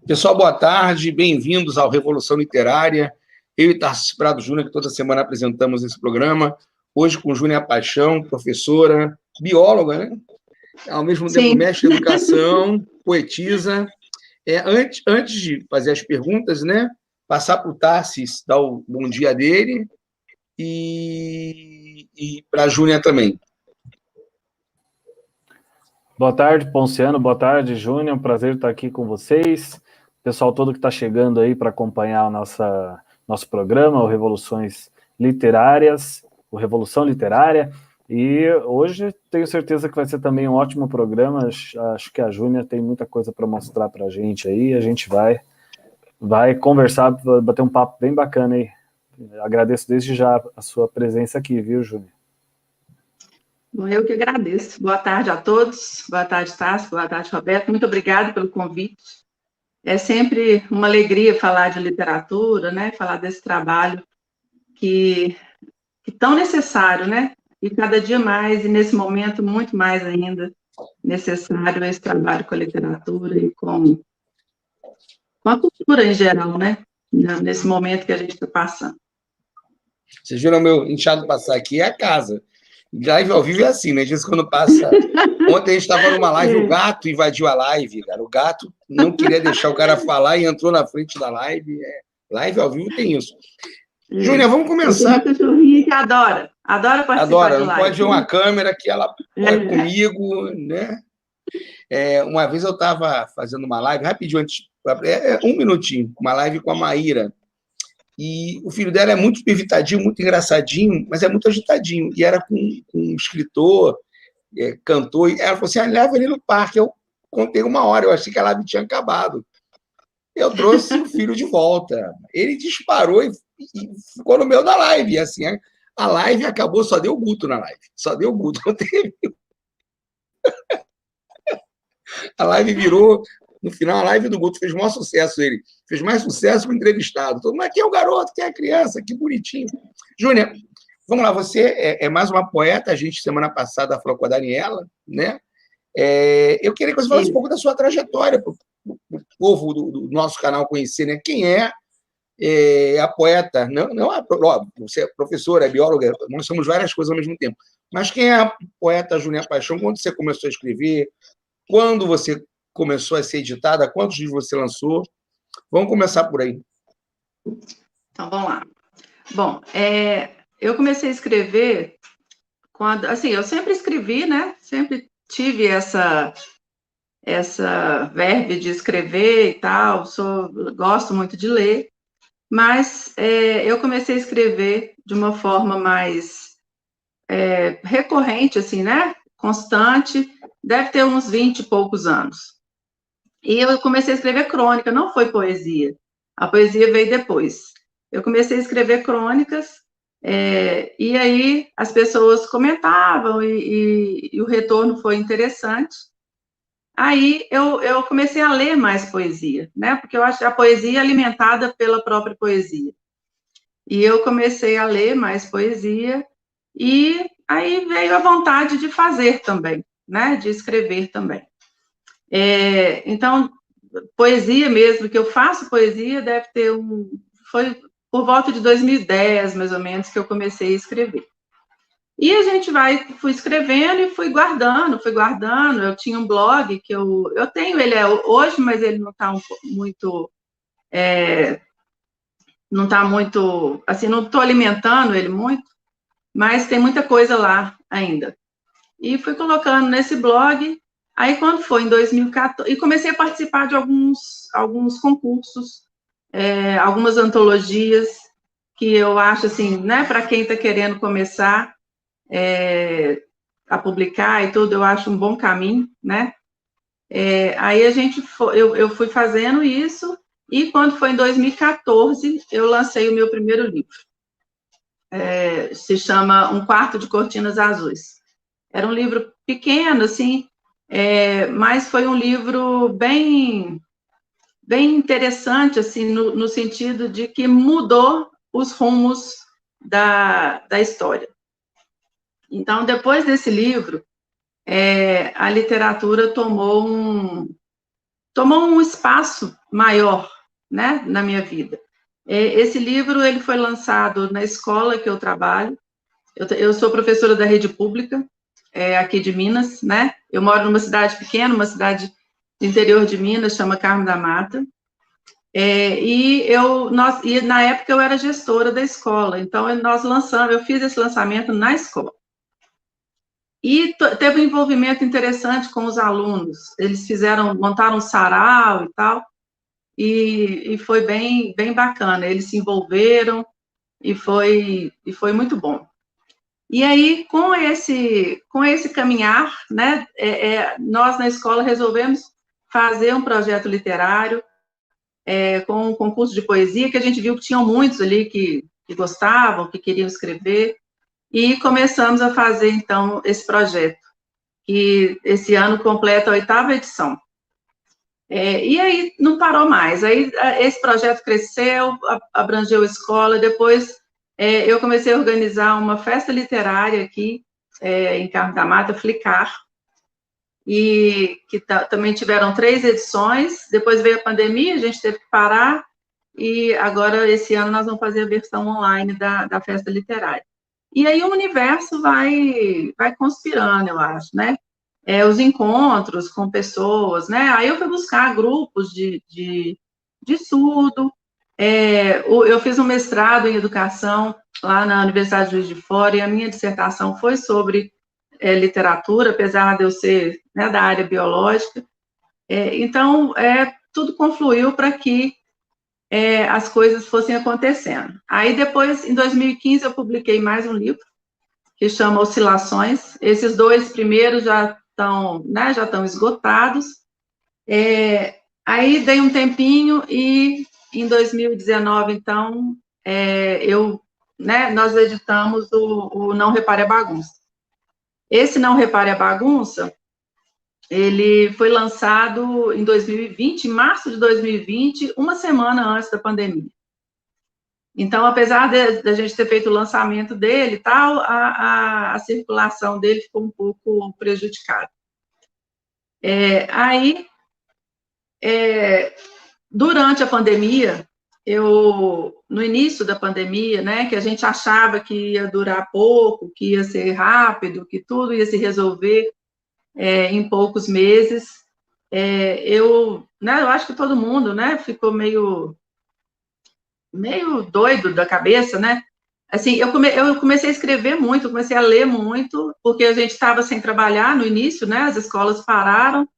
Pessoal, boa tarde, bem-vindos ao Revolução Literária. Eu e Tarcísio Prado Júnior, que toda semana apresentamos esse programa, hoje com Júnia Paixão, professora, bióloga, né? Ao mesmo tempo Sim. mestre em educação, poetisa. Antes de fazer as perguntas, né, passar para o Tarcísio, dar o bom dia dele, e para a Júnia também. Boa tarde, Ponciano. Boa tarde, Júnior. Um prazer estar aqui com vocês. Pessoal todo que está chegando aí para acompanhar o nosso programa, o Revoluções Literárias, o Revolução Literária. E hoje tenho certeza que vai ser também um ótimo programa. Acho que a Júnia tem muita coisa para mostrar para a gente aí. A gente vai conversar, bater um papo bem bacana aí. Agradeço desde já a sua presença aqui, viu, Júnia? Bom, eu que agradeço. Boa tarde a todos. Boa tarde, Tássio. Boa tarde, Roberto. Muito obrigada pelo convite. É sempre uma alegria falar de literatura, né? Falar desse trabalho que tão necessário, né? E cada dia mais, e nesse momento muito mais ainda, necessário esse trabalho com a literatura e com a cultura em geral, né? Nesse momento que a gente está passando. Vocês viram meu enteado passar aqui? É a casa. Live ao vivo é assim, né? Diz quando passa. Ontem a gente estava numa live, o gato invadiu a live, cara. O gato não queria deixar o cara falar e entrou na frente da live. Live ao vivo tem isso. Júnia, vamos começar. Tem uma cachorrinha que adora participar de live. Não pode ver uma câmera que ela põe comigo, né? Uma vez eu estava fazendo uma live, rapidinho, antes, um minutinho, uma live com a Maíra. E o filho dela é muito evitadinho, muito engraçadinho, mas é muito agitadinho. E era com um escritor, cantor. E ela falou assim: leva ele no parque. Eu contei 1 hora, eu achei que a live tinha acabado. Eu trouxe o filho de volta. Ele disparou e ficou no meio da live. E assim, a live acabou, só deu Guto na live. Só deu Guto, não teve. A live virou. No final, a live do Guto fez o maior sucesso. Ele fez mais sucesso que o entrevistado. Todo mundo, mas quem é o garoto? Quem é a criança? Que bonitinho. Júnia, vamos lá. Você é mais uma poeta. A gente, semana passada, falou com a Daniela, né? Eu queria que você falasse um pouco da sua trajetória, para o povo do nosso canal conhecer, né? Quem é a poeta? Não você é professora, é bióloga, nós somos várias coisas ao mesmo tempo. Mas quem é a poeta Júnia Paixão? Quando você começou a escrever? Quando você começou a ser editada? Quantos livros você lançou? Vamos começar por aí. Então, vamos lá. Bom, eu comecei a escrever quando... Assim, eu sempre escrevi, né? Sempre tive essa verve de escrever e tal. Gosto muito de ler. Mas eu comecei a escrever de uma forma mais recorrente, assim, né? Constante. Deve ter uns 20 e poucos anos. E eu comecei a escrever crônica, não foi poesia. A poesia veio depois. Eu comecei a escrever crônicas, e aí as pessoas comentavam, e o retorno foi interessante. Aí eu comecei a ler mais poesia, né? Porque eu acho que a poesia é alimentada pela própria poesia. E eu comecei a ler mais poesia, e aí veio a vontade de fazer também, né? De escrever também. Então, poesia mesmo, que eu faço poesia, deve ter foi por volta de 2010, mais ou menos, que eu comecei a escrever. E fui escrevendo e fui guardando. Eu tinha um blog que eu tenho ele hoje, mas ele não está muito, assim, não estou alimentando ele muito, mas tem muita coisa lá ainda. E fui colocando nesse blog. Aí, quando foi em 2014, e comecei a participar de alguns concursos, algumas antologias, que eu acho, assim, né, para quem está querendo começar a publicar e tudo, eu acho um bom caminho, né? Aí eu fui fazendo isso, e quando foi em 2014, eu lancei o meu primeiro livro. Se chama Um Quarto de Cortinas Azuis. Era um livro pequeno, assim, mas foi um livro bem interessante, assim, no sentido de que mudou os rumos da história. Então, depois desse livro, a literatura tomou tomou um espaço maior, né, na minha vida. Esse livro, ele foi lançado na escola que eu trabalho. Eu sou professora da rede pública, aqui de Minas, né? Eu moro numa cidade pequena, uma cidade do interior de Minas, chama Carmo da Mata. E na época eu era gestora da escola, então eu fiz esse lançamento na escola. E teve um envolvimento interessante com os alunos. Eles montaram um sarau e tal, e foi bem, bem bacana. Eles se envolveram e foi muito bom. E aí, com esse caminhar, né, nós na escola resolvemos fazer um projeto literário com um concurso de poesia, que a gente viu que tinham muitos ali que gostavam, que queriam escrever, e começamos a fazer, então, esse projeto, que esse ano completa a 8ª edição. E aí não parou mais. Aí esse projeto cresceu, abrangeu a escola. Depois eu comecei a organizar uma festa literária aqui em Carmo da Mata, Flicar, e que também tiveram 3 edições. Depois veio a pandemia, a gente teve que parar, e agora esse ano nós vamos fazer a versão online da festa literária. E aí o universo vai conspirando, eu acho, né? Os encontros com pessoas, né? Aí eu fui buscar grupos de estudo. Eu fiz um mestrado em educação lá na Universidade de Juiz de Fora, e a minha dissertação foi sobre literatura, apesar de eu ser, né, da área biológica. Então, tudo confluiu para que as coisas fossem acontecendo. Aí depois, em 2015, eu publiquei mais um livro, que chama Oscilações. Esses 2 primeiros já estão esgotados. Aí dei um tempinho e em 2019, então, nós editamos o Não Repare a Bagunça. Esse Não Repare a Bagunça, ele foi lançado em 2020, em março de 2020, uma semana antes da pandemia. Então, apesar da gente ter feito o lançamento dele e tal, a circulação dele ficou um pouco prejudicada. Aí, durante a pandemia, no início da pandemia, né, que a gente achava que ia durar pouco, que ia ser rápido, que tudo ia se resolver em poucos meses, eu acho que todo mundo, né, ficou meio doido da cabeça, né? Assim, eu comecei a escrever muito, comecei a ler muito, porque a gente estava sem trabalhar no início, né? As escolas pararam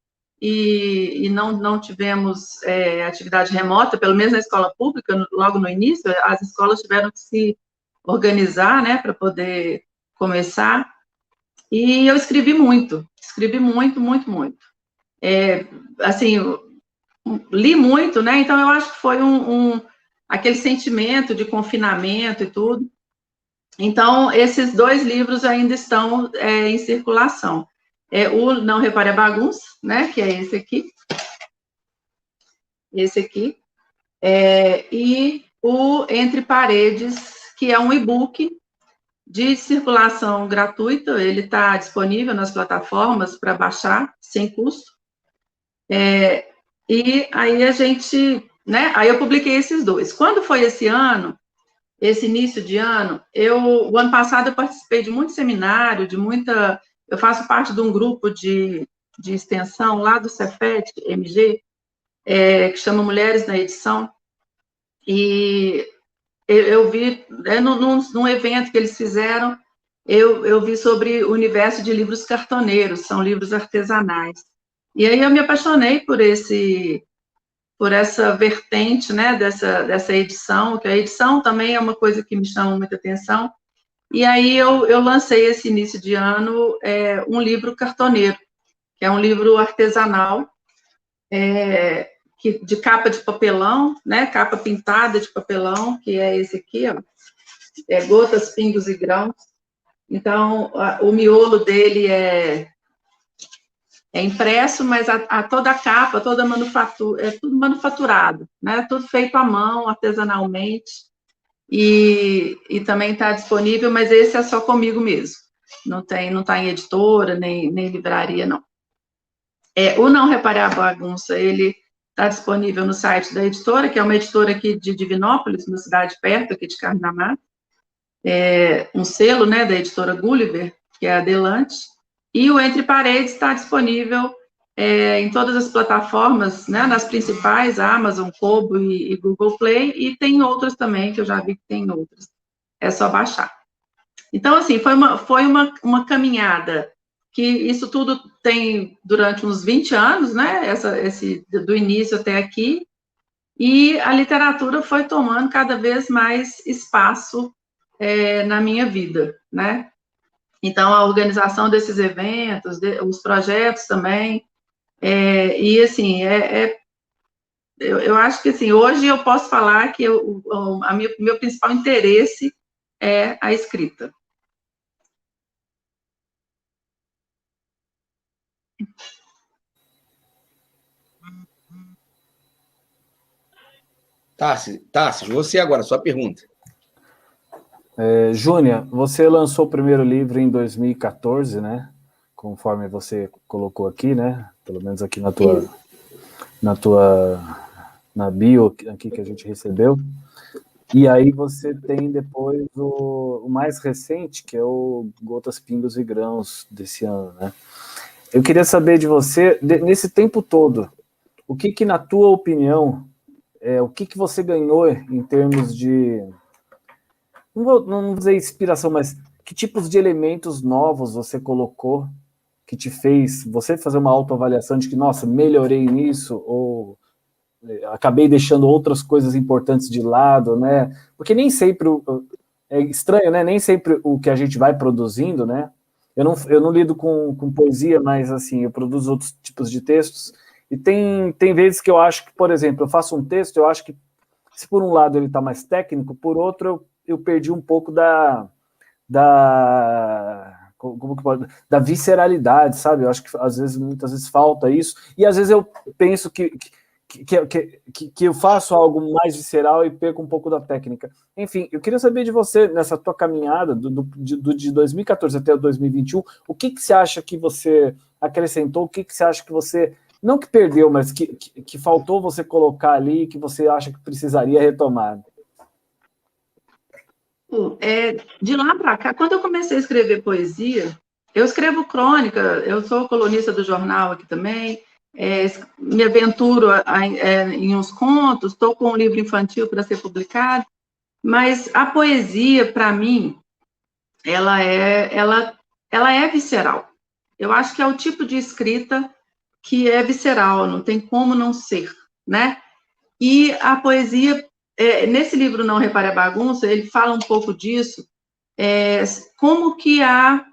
e não tivemos atividade remota, pelo menos na escola pública, logo no início, as escolas tiveram que se organizar, né, para poder começar. E eu escrevi muito, muito, muito. Assim, li muito, né? Então eu acho que foi aquele sentimento de confinamento e tudo. Então, esses 2 livros ainda estão em circulação. O Não Repare a Bagunça, né, que é esse aqui. E o Entre Paredes, que é um e-book de circulação gratuita. Ele está disponível nas plataformas para baixar, sem custo. E aí a gente, né, aí eu publiquei esses 2. Quando foi esse início de ano, o ano passado eu participei de muito seminário, eu faço parte de um grupo de extensão lá do Cefet, MG, que chama Mulheres na Edição, e eu vi, num evento que eles fizeram, eu vi sobre o universo de livros cartoneiros, são livros artesanais. E aí eu me apaixonei por essa vertente, né, dessa edição, que a edição também é uma coisa que me chama muita atenção. E aí eu lancei esse início de ano um livro cartoneiro, que é um livro artesanal, de capa de papelão, né, capa pintada de papelão, que é esse aqui, ó, gotas, pingos e grãos. Então, o miolo dele é impresso, mas toda a capa, toda a manufatura, é tudo manufaturado, né? Tudo feito à mão, artesanalmente, e também está disponível, mas esse é só comigo mesmo. Não está em editora, nem livraria, não. O Não Repare a Bagunça, ele está disponível no site da editora, que é uma editora aqui de Divinópolis, uma cidade perto aqui de Carnamá, um selo, né, da editora Gulliver, que é a Adelante, e o Entre Paredes está disponível em todas as plataformas, né, nas principais, Amazon, Kobo e Google Play, e tem outras também, que eu já vi que tem outras. É só baixar. Então, assim, foi uma caminhada, que isso tudo tem durante uns 20 anos, né, do início até aqui, e a literatura foi tomando cada vez mais espaço na minha vida, né? Então, a organização desses eventos, os projetos também, e assim, eu acho que assim, hoje eu posso falar que meu principal interesse é a escrita. Tarsis, você agora, sua pergunta. Júnia, você lançou o primeiro livro em 2014, né? Conforme você colocou aqui, né? Pelo menos aqui na bio aqui que a gente recebeu. E aí você tem depois o mais recente, que é o Gotas, Pingos e Grãos desse ano, né? Eu queria saber de você, nesse tempo todo, o que na tua opinião, o que você ganhou em termos de... Não vou dizer inspiração, mas que tipos de elementos novos você colocou que te fez você fazer uma autoavaliação de que, nossa, melhorei nisso, ou acabei deixando outras coisas importantes de lado, né? Porque nem sempre, é estranho, né? Nem sempre o que a gente vai produzindo, né? Eu não lido com poesia, mas, assim, eu produzo outros tipos de textos, e tem vezes que eu acho que, por exemplo, eu faço um texto, eu acho que, se por um lado ele está mais técnico, por outro eu perdi um pouco da visceralidade, sabe? Eu acho que muitas vezes falta isso, e às vezes eu penso que eu faço algo mais visceral e perco um pouco da técnica. Enfim, eu queria saber de você, nessa tua caminhada de 2014 até 2021, o que você acha que você acrescentou, o que você acha que você, não que perdeu, mas que faltou você colocar ali, que você acha que precisaria retomar? De lá para cá, quando eu comecei a escrever poesia, eu escrevo crônica, eu sou colunista do jornal aqui também, me aventuro em uns contos, estou com um livro infantil para ser publicado, mas a poesia, para mim, ela é visceral. Eu acho que é o tipo de escrita que é visceral, não tem como não ser, né? E a poesia, nesse livro Não Repare a Bagunça, ele fala um pouco disso, como que a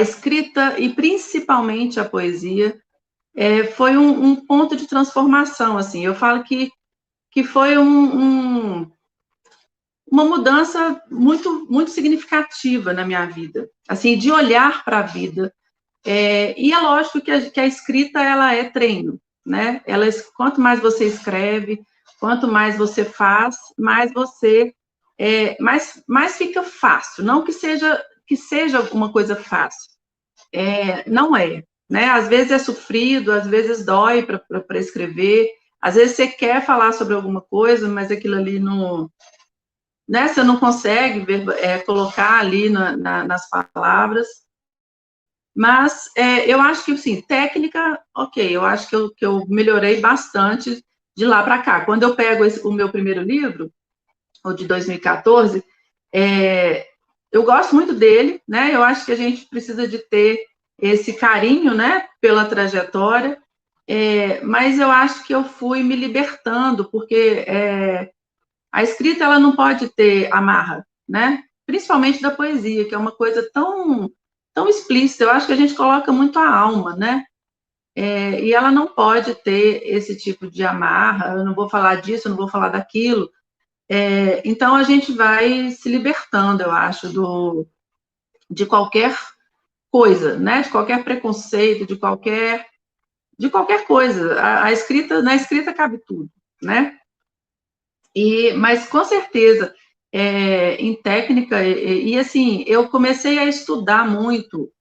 escrita, e principalmente a poesia, foi um ponto de transformação, assim. Eu falo que foi uma mudança muito, muito significativa na minha vida, assim, de olhar para a vida. E é lógico que a escrita, ela é treino, né? Quanto mais você escreve, quanto mais você faz, mais você... mais fica fácil. Não que seja uma coisa fácil. Não é, né? Às vezes é sofrido, às vezes dói para escrever, às vezes você quer falar sobre alguma coisa, mas aquilo ali não... Né? Você não consegue colocar ali nas palavras. Mas eu acho que, assim, técnica, ok, eu acho que eu melhorei bastante de lá para cá. Quando eu pego o meu primeiro livro, o de 2014, eu gosto muito dele, né? Eu acho que a gente precisa de ter esse carinho, né, pela trajetória, mas eu acho que eu fui me libertando, porque a escrita, ela não pode ter amarra, né? Principalmente da poesia, que é uma coisa tão explícita. Eu acho que a gente coloca muito a alma, né? E ela não pode ter esse tipo de amarra. Eu não vou falar disso, eu não vou falar daquilo. Então a gente vai se libertando, eu acho, de qualquer coisa, né? De qualquer preconceito, de qualquer coisa. Na escrita cabe tudo, né? Mas, com certeza, em técnica, e assim, eu comecei a estudar muito,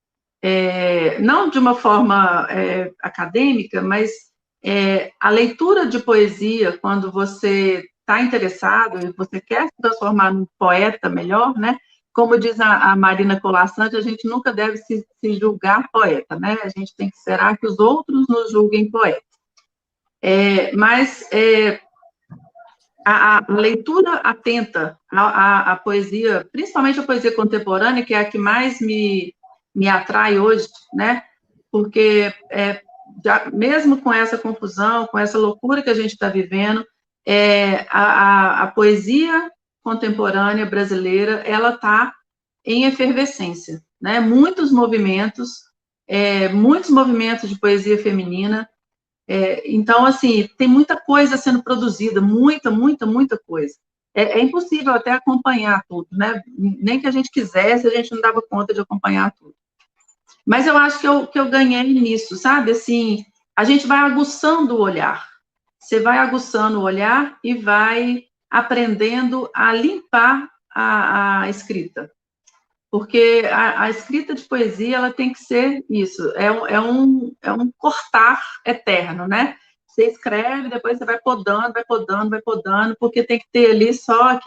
não de uma forma acadêmica, mas a leitura de poesia, quando você está interessado e você quer se transformar num poeta melhor, né? Como diz a Marina Colasanti, a gente nunca deve se julgar poeta, né? A gente tem que esperar que os outros nos julguem poeta. Mas a leitura atenta à poesia, principalmente a poesia contemporânea, que é a que mais me atrai hoje, né? Porque mesmo com essa confusão, com essa loucura que a gente está vivendo, a poesia contemporânea brasileira, ela está em efervescência, né? Muitos movimentos de poesia feminina. Então, assim, tem muita coisa sendo produzida, muita coisa. É impossível até acompanhar tudo, né? Nem que a gente quisesse, a gente não dava conta de acompanhar tudo. Mas eu acho que eu ganhei nisso, sabe? Assim, a gente vai aguçando o olhar. Você vai aguçando o olhar e vai aprendendo a limpar a escrita. Porque a escrita de poesia, ela tem que ser isso, é um cortar eterno, né? Você escreve, depois você vai podando, porque tem que ter ali só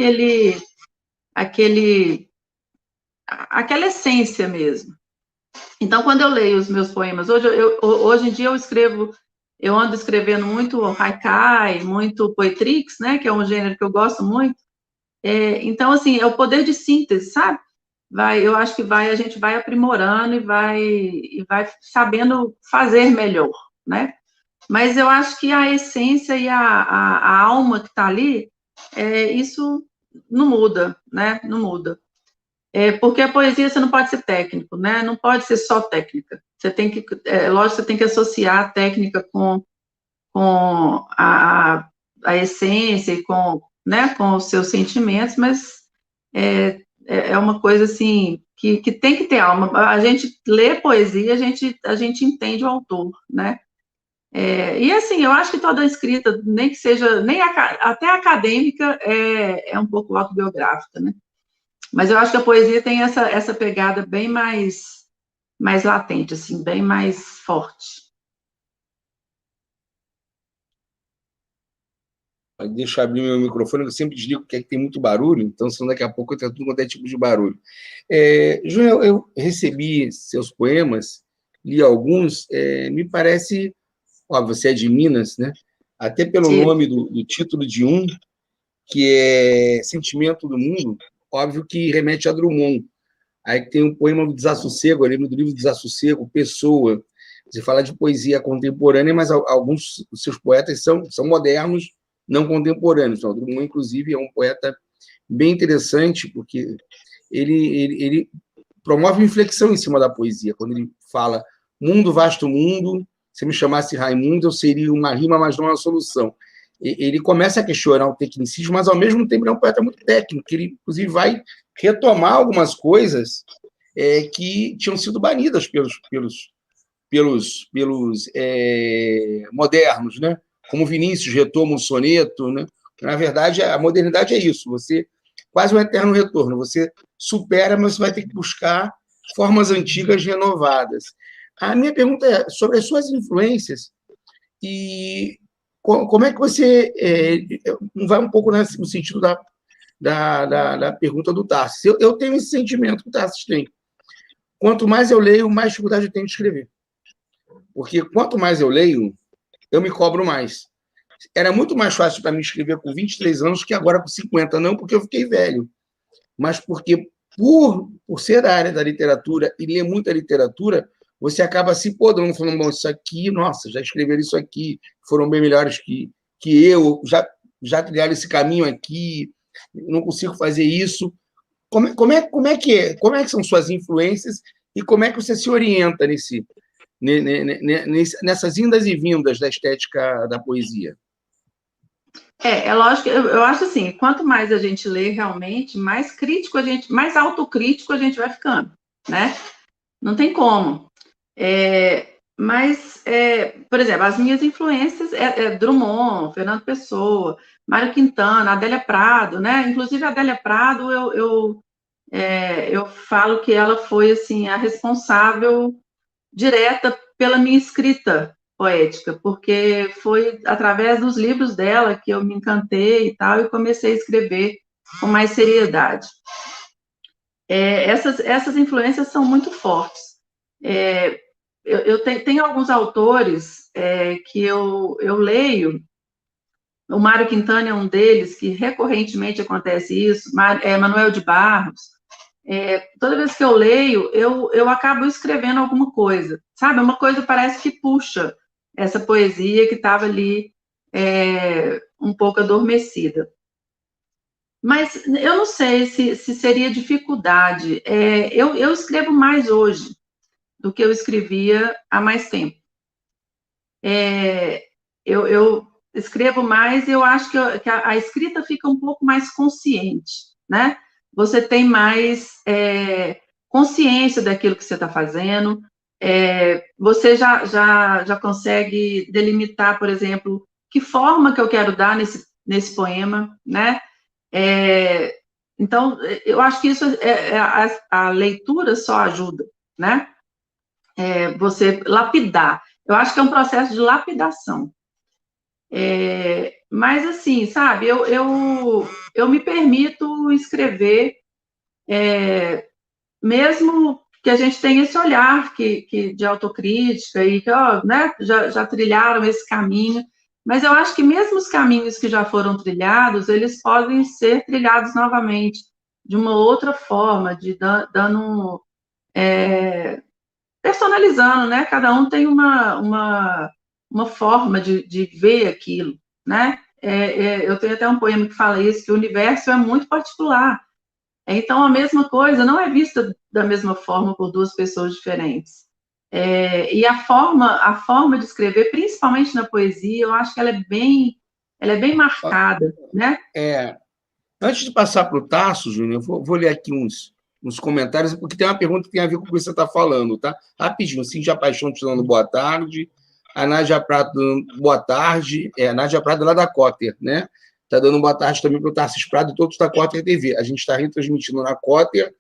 aquela essência mesmo. Então, quando eu leio os meus poemas, hoje em dia eu ando escrevendo muito haikai, muito poetrix, né, que é um gênero que eu gosto muito. Então, assim, é o poder de síntese, sabe? Eu acho que a gente vai aprimorando e vai sabendo fazer melhor, né? Mas eu acho que a essência e a alma que está ali, isso não muda, né? Não muda. Porque a poesia você não pode ser técnico, né? Não pode ser só técnica. Você tem que, lógico, você tem que associar a técnica com a essência e né, com os seus sentimentos, mas é uma coisa assim que tem que ter alma. A gente lê poesia, a gente entende o autor, né? E assim, eu acho que toda escrita, nem que seja, até acadêmica, é um pouco autobiográfica, né? Mas eu acho que a poesia tem essa pegada bem mais latente, assim, bem mais forte. Deixa eu abrir meu microfone, eu sempre desligo porque tem muito barulho, então senão daqui a pouco eu tenho tudo quanto é tipo de barulho. Júnior, eu recebi seus poemas, li alguns, me parece, você é de Minas, né? Até pelo Sim. nome do título de um, que é Sentimento do Mundo, óbvio que remete a Drummond. Aí tem um poema do Desassossego, ali no livro Desassossego, Pessoa. Você fala de poesia contemporânea, mas alguns dos seus poetas são modernos, não contemporâneos. Então, Drummond, inclusive, é um poeta bem interessante, porque ele promove uma inflexão em cima da poesia. Quando ele fala, mundo, vasto mundo, se me chamasse Raimundo, eu seria uma rima, mas não uma solução. Ele começa a questionar o tecnicismo, mas, ao mesmo tempo, ele é um poeta muito técnico, que ele, inclusive, vai retomar algumas coisas que tinham sido banidas pelos modernos, né? Como Vinícius retoma o soneto, né? Na verdade, a modernidade é isso, você quase um eterno retorno, você supera, mas você vai ter que buscar formas antigas renovadas. A minha pergunta é sobre as suas influências e como é que você vai um pouco no sentido da pergunta do Tarsis. Eu tenho esse sentimento que o Tarsis tem. Quanto mais eu leio, mais dificuldade eu tenho de escrever. Porque quanto mais eu leio, eu me cobro mais. Era muito mais fácil para mim escrever com 23 anos que agora com 50, não porque eu fiquei velho, mas porque, por ser da área da literatura e ler muita literatura, você acaba se podando, falando, bom, isso aqui, nossa, já escreveram isso aqui, foram bem melhores que eu, já trilharam esse caminho aqui, não consigo fazer isso. Como é que são suas influências e como é que você se orienta nessas indas e vindas da estética da poesia? É lógico, eu acho assim, quanto mais a gente lê realmente, mais autocrítico a gente vai ficando, né? Não tem como. Mas, por exemplo, as minhas influências Drummond, Fernando Pessoa, Mário Quintana, Adélia Prado, né? Inclusive, a Adélia Prado, eu falo que ela foi, assim, a responsável direta pela minha escrita, poética, porque foi através dos livros dela que eu me encantei e tal, e comecei a escrever com mais seriedade. Essas influências são muito fortes. Eu tenho alguns autores que eu leio. O Mário Quintana é um deles, que recorrentemente acontece isso, Manuel de Barros. Toda vez que eu leio, eu acabo escrevendo alguma coisa, sabe? Uma coisa parece que puxa essa poesia que estava ali um pouco adormecida. Mas eu não sei se seria dificuldade. Eu escrevo mais hoje do que eu escrevia há mais tempo. Eu escrevo mais e eu acho que a escrita fica um pouco mais consciente, né? Você tem mais consciência daquilo que você está fazendo, você já consegue delimitar, por exemplo, que forma que eu quero dar nesse poema, né? Então, eu acho que isso a leitura só ajuda, né? Você lapidar. Eu acho que é um processo de lapidação. Mas, assim, sabe, eu me permito escrever, mesmo que a gente tenha esse olhar de autocrítica e que, né, já trilharam esse caminho, mas eu acho que mesmo os caminhos que já foram trilhados, eles podem ser trilhados novamente, de uma outra forma, dando personalizando, né? Cada um tem uma forma de ver aquilo, né? Eu tenho até um poema que fala isso, que o universo é muito particular. Então, a mesma coisa não é vista da mesma forma por duas pessoas diferentes. E a forma de escrever, principalmente na poesia, eu acho que ela é bem marcada, né? Antes de passar para o Tasso, Júnior, eu vou ler aqui uns comentários, porque tem uma pergunta que tem a ver com o que você está falando, tá? Rapidinho, Cintia Paixão te dando boa tarde, a Nádia Prado dando boa tarde, a Nádia Prado lá da Cotter, né? Está dando boa tarde também para o Tarcísio Prado e todos da Cotter TV. A gente está retransmitindo na Cotter,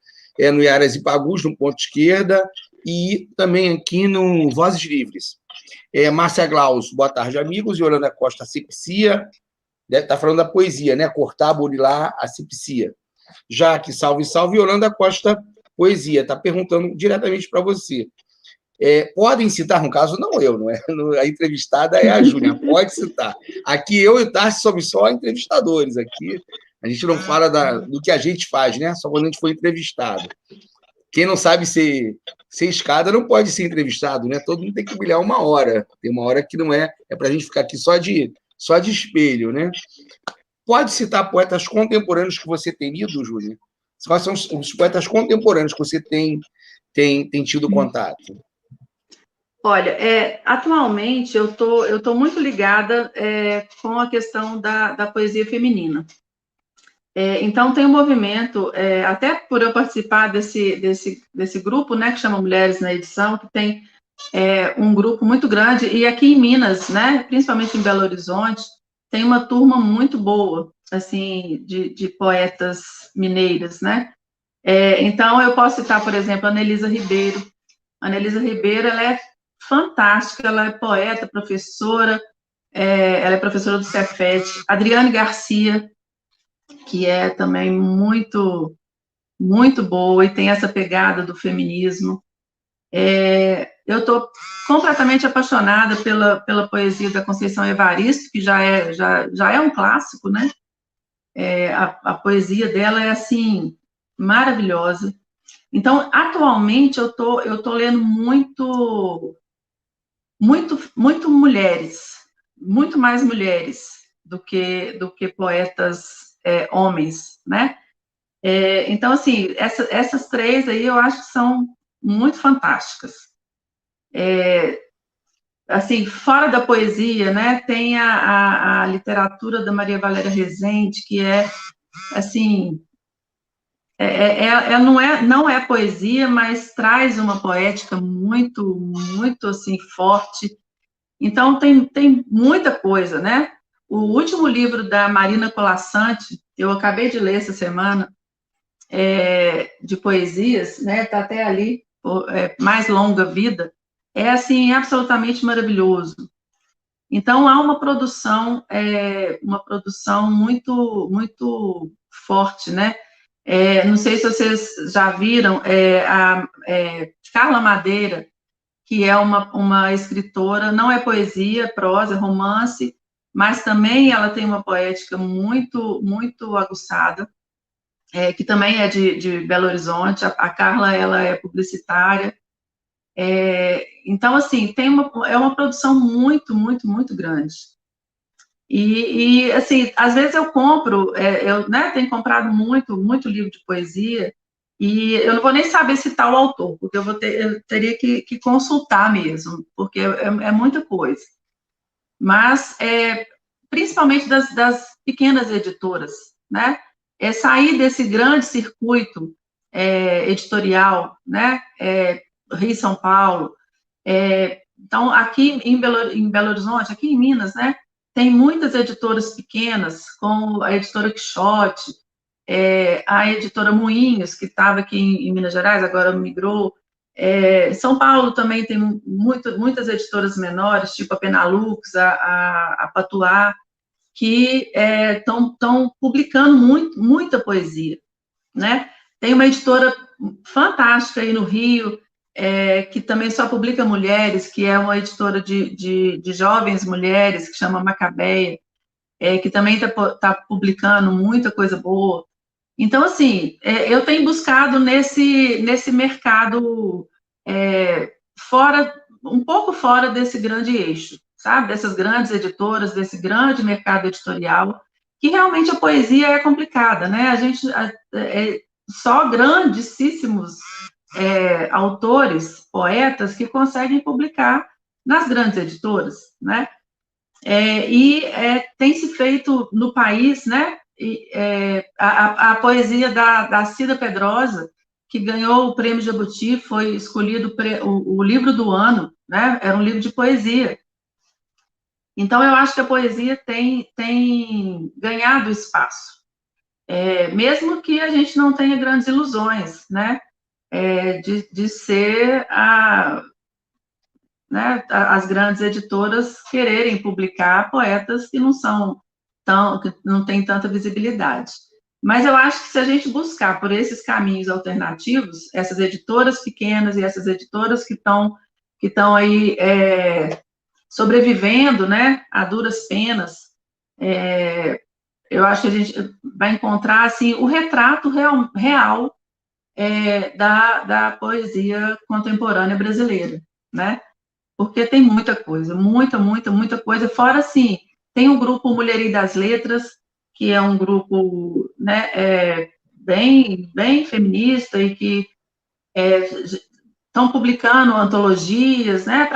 no Iaras e Pagus, no ponto esquerda, e também aqui no Vozes Livres. Márcia Glaus, boa tarde, amigos. Yolanda Costa, asepsia. Está falando da poesia, né? Cortar, burilar, asepsia. Jaque, salve, salve. Yolanda Costa, poesia. Está perguntando diretamente para você. Podem citar, no caso, não eu, não é? A entrevistada é a Júlia, pode citar. Aqui eu e o Tarso somos só entrevistadores. Aqui a gente não fala do que a gente faz, né? Só quando a gente for entrevistado. Quem não sabe ser escada não pode ser entrevistado, né? Todo mundo tem que brilhar uma hora. Tem uma hora que não é para a gente ficar aqui só de espelho, né? Pode citar poetas contemporâneos que você tem lido, Júlia? Quais são os poetas contemporâneos que você tem tido contato? Olha, atualmente eu tô muito ligada com a questão da poesia feminina. Então, tem um movimento, até por eu participar desse grupo, né, que chama Mulheres na Edição, que tem um grupo muito grande, e aqui em Minas, né, principalmente em Belo Horizonte, tem uma turma muito boa, assim, de poetas mineiras, né? Então, eu posso citar, por exemplo, a Anelisa Ribeiro. A Anelisa Ribeiro, ela é fantástica, ela é poeta, professora, ela é professora do Cefet. Adriane Garcia, que é também muito, muito boa e tem essa pegada do feminismo. Eu estou completamente apaixonada pela poesia da Conceição Evaristo, que já é um clássico, né? A poesia dela é, assim, maravilhosa. Então, atualmente, eu tô lendo muito mulheres, muito mais mulheres do que poetas homens, né? Então, assim, essas três aí eu acho que são muito fantásticas. Assim, fora da poesia, né, tem a literatura da Maria Valéria Rezende, que assim, não é poesia, mas traz uma poética muito, muito, assim, forte. Então, tem muita coisa, né? O último livro da Marina Colasanti, eu acabei de ler essa semana, de poesias, né? Está até ali, Mais Longa Vida. é, assim, absolutamente maravilhoso. Então, há uma produção muito, muito forte, né? Não sei se vocês já viram, a Carla Madeira, que é uma escritora, não é poesia, é prosa, é romance, mas também ela tem uma poética muito, muito aguçada, que também é de Belo Horizonte. A Carla, ela é publicitária. Então, assim, é uma produção muito, muito, muito grande. E assim, às vezes eu compro, eu, né, tenho comprado muito, muito livro de poesia, e eu não vou nem saber citar o autor, porque eu teria que consultar mesmo, porque é muita coisa. Mas, principalmente das pequenas editoras, né? Sair desse grande circuito editorial, né? Rio e São Paulo. Então, aqui em Belo Horizonte, aqui em Minas, né? Tem muitas editoras pequenas, como a editora Quixote, a editora Moinhos, que estava aqui em Minas Gerais, agora migrou. São Paulo também tem muitas editoras menores, tipo a Penalux, a Patuá, que estão publicando muita poesia, né? Tem uma editora fantástica aí no Rio, que também só publica mulheres, que é uma editora de jovens mulheres, que chama Macabeia, que também está publicando muita coisa boa. Então, assim, eu tenho buscado nesse mercado um pouco fora desse grande eixo, sabe? Dessas grandes editoras, desse grande mercado editorial, que realmente a poesia é complicada, né? Só grandíssimos autores, poetas, que conseguem publicar nas grandes editoras, né? Tem se feito no país, né? A poesia da Cida Pedrosa, que ganhou o Prêmio Jabuti, foi escolhido o livro do ano, né? Era um livro de poesia. Então, eu acho que a poesia tem ganhado espaço, mesmo que a gente não tenha grandes ilusões, né? De ser né, as grandes editoras quererem publicar poetas que não têm tanta visibilidade. Mas eu acho que se a gente buscar por esses caminhos alternativos, essas editoras pequenas e essas editoras que estão aí sobrevivendo, né, a duras penas, eu acho que a gente vai encontrar assim o retrato real da poesia contemporânea brasileira, né? Porque tem muita coisa, muita, muita, muita coisa. Fora, assim, tem o grupo Mulherio das Letras, que é um grupo, né, bem, bem feminista e que estão publicando antologias, né,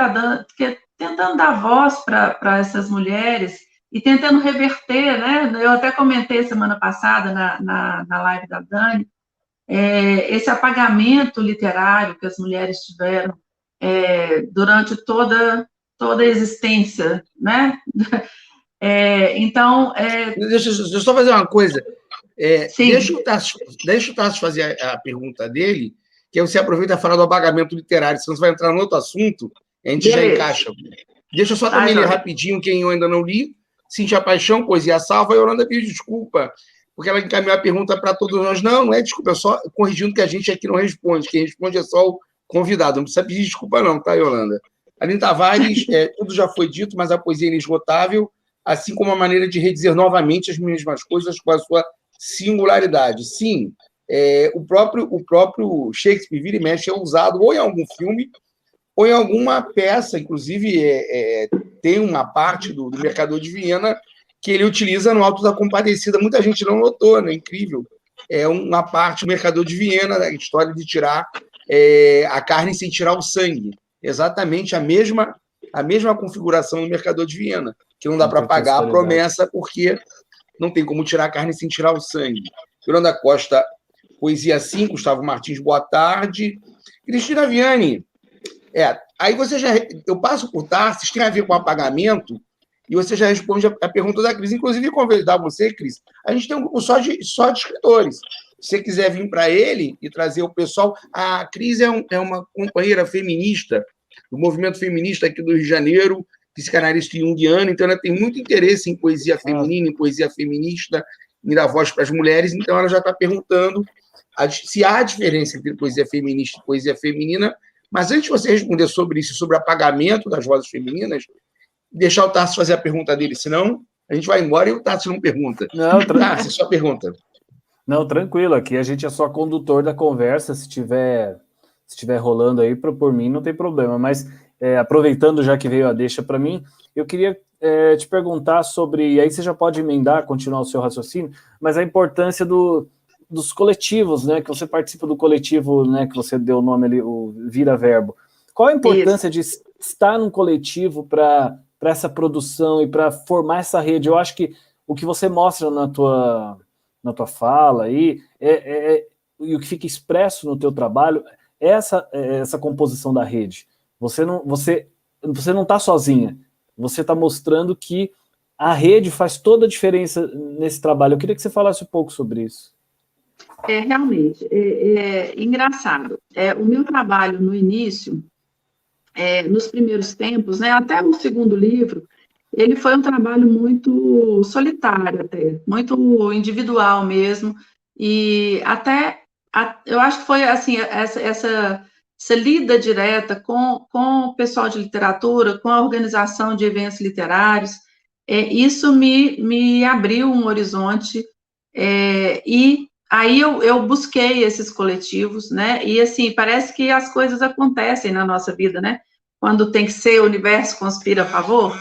tentando dar voz para essas mulheres e tentando reverter, né? Eu até comentei semana passada na live da Dani, esse apagamento literário que as mulheres tiveram durante toda a existência, né? Então... Deixa eu só fazer uma coisa. Sim. Deixa o Tasso fazer a pergunta dele, que aí você aproveita a falar do apagamento literário, senão você vai entrar no outro assunto, a gente já encaixa. Deixa eu só também ler rapidinho quem eu ainda não li. Cintia Paixão, Poesia Salva. A Yolanda pediu desculpa, porque ela encaminhou a pergunta para todos nós. Não é desculpa, é só corrigindo que a gente aqui não responde. Quem responde é só o convidado. Não precisa pedir desculpa não, tá, Yolanda? Aline Tavares, tudo já foi dito, mas a poesia é inesgotável, assim como a maneira de redizer novamente as mesmas coisas com a sua singularidade. Sim, o próprio Shakespeare vira e mexe é usado ou em algum filme ou em alguma peça, inclusive tem uma parte do Mercador de Viena que ele utiliza no Alto da Compadecida. Muita gente não notou, né? Incrível. É uma parte do Mercador de Viena, a história de tirar a carne sem tirar o sangue. Exatamente a mesma configuração do Mercador de Viena, que não dá para pagar a promessa porque não tem como tirar a carne sem tirar o sangue. Yolanda Costa, Poesia 5, Gustavo Martins, boa tarde. Cristina Viane, aí eu passo por Tarsis, tem a ver com apagamento, e você já responde a pergunta da Cris. Inclusive, convidar você, Cris, a gente tem um grupo só de escritores. Se você quiser vir para ele e trazer o pessoal, a Cris é uma companheira feminista do movimento feminista aqui do Rio de Janeiro, psicanalista junguiana, então ela tem muito interesse em poesia feminina, em poesia feminista, em dar voz para as mulheres, então ela já está perguntando se há diferença entre poesia feminista e poesia feminina, mas antes de você responder sobre isso, sobre o apagamento das vozes femininas, deixar o Tarso fazer a pergunta dele, senão a gente vai embora e o Tarso não pergunta. Não, Tarso, só pergunta. Não, tranquilo, aqui a gente é só condutor da conversa, se tiver rolando aí, por mim não tem problema, mas aproveitando já que veio a deixa para mim, eu queria te perguntar sobre, e aí você já pode emendar, continuar o seu raciocínio, mas a importância dos coletivos, né, que você participa do coletivo, né, que você deu o nome ali, o Vira Verbo. Qual a importância de estar num coletivo para essa produção e para formar essa rede? Eu acho que o que você mostra na tua fala aí, e o que fica expresso no teu trabalho, é essa composição da rede. Você não está sozinha, você está mostrando que a rede faz toda a diferença nesse trabalho. Eu queria que você falasse um pouco sobre isso. Realmente, engraçado. O meu trabalho no início, nos primeiros tempos, né, até o segundo livro, ele foi um trabalho muito solitário até, muito individual mesmo, e até, eu acho que foi assim, essa lida direta com o pessoal de literatura, com a organização de eventos literários, isso me abriu um horizonte, e aí eu busquei esses coletivos, né, e assim, parece que as coisas acontecem na nossa vida, né, quando tem que ser, o universo conspira a favor.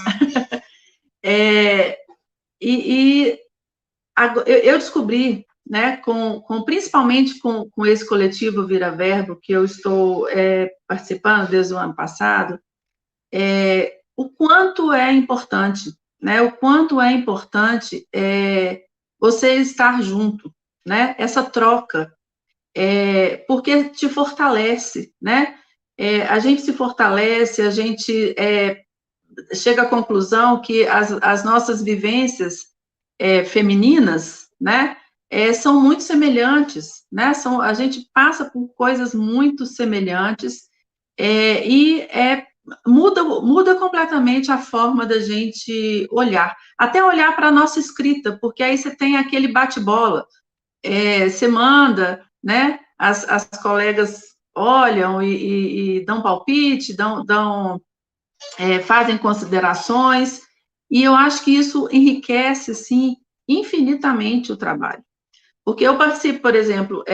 Eu descobri, né, principalmente com esse coletivo Vira Verbo, que eu estou participando desde o ano passado, o quanto é importante, né, o quanto é importante você estar junto, né, essa troca, porque te fortalece, né, a gente se fortalece, a gente chega à conclusão que as nossas vivências femininas, né, são muito semelhantes, né, a gente passa por coisas muito semelhantes, e muda completamente a forma da gente olhar, até olhar para a nossa escrita, porque aí você tem aquele bate-bola, você manda, né, as colegas olham e dão palpite, fazem considerações, e eu acho que isso enriquece, assim, infinitamente o trabalho. Porque eu participo, por exemplo,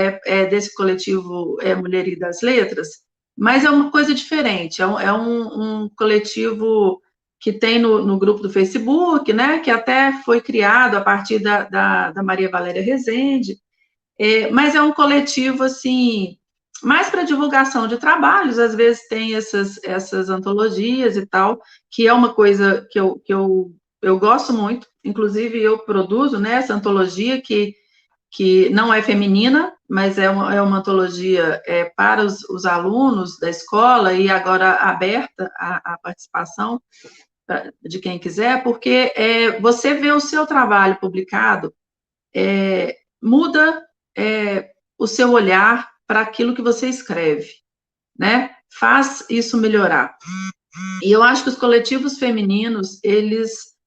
desse coletivo Mulheria das Letras, mas é uma coisa diferente, é um coletivo que tem no grupo do Facebook, né, que até foi criado a partir da Maria Valéria Rezende, mas é um coletivo, assim, mais para divulgação de trabalhos, às vezes tem essas antologias e tal, que é uma coisa que eu gosto muito, inclusive eu produzo, né, essa antologia que não é feminina, mas é uma antologia para os alunos da escola e agora aberta à participação de quem quiser, porque você vê o seu trabalho publicado, muda o seu olhar para aquilo que você escreve, né? Faz isso melhorar. E eu acho que os coletivos femininos, eles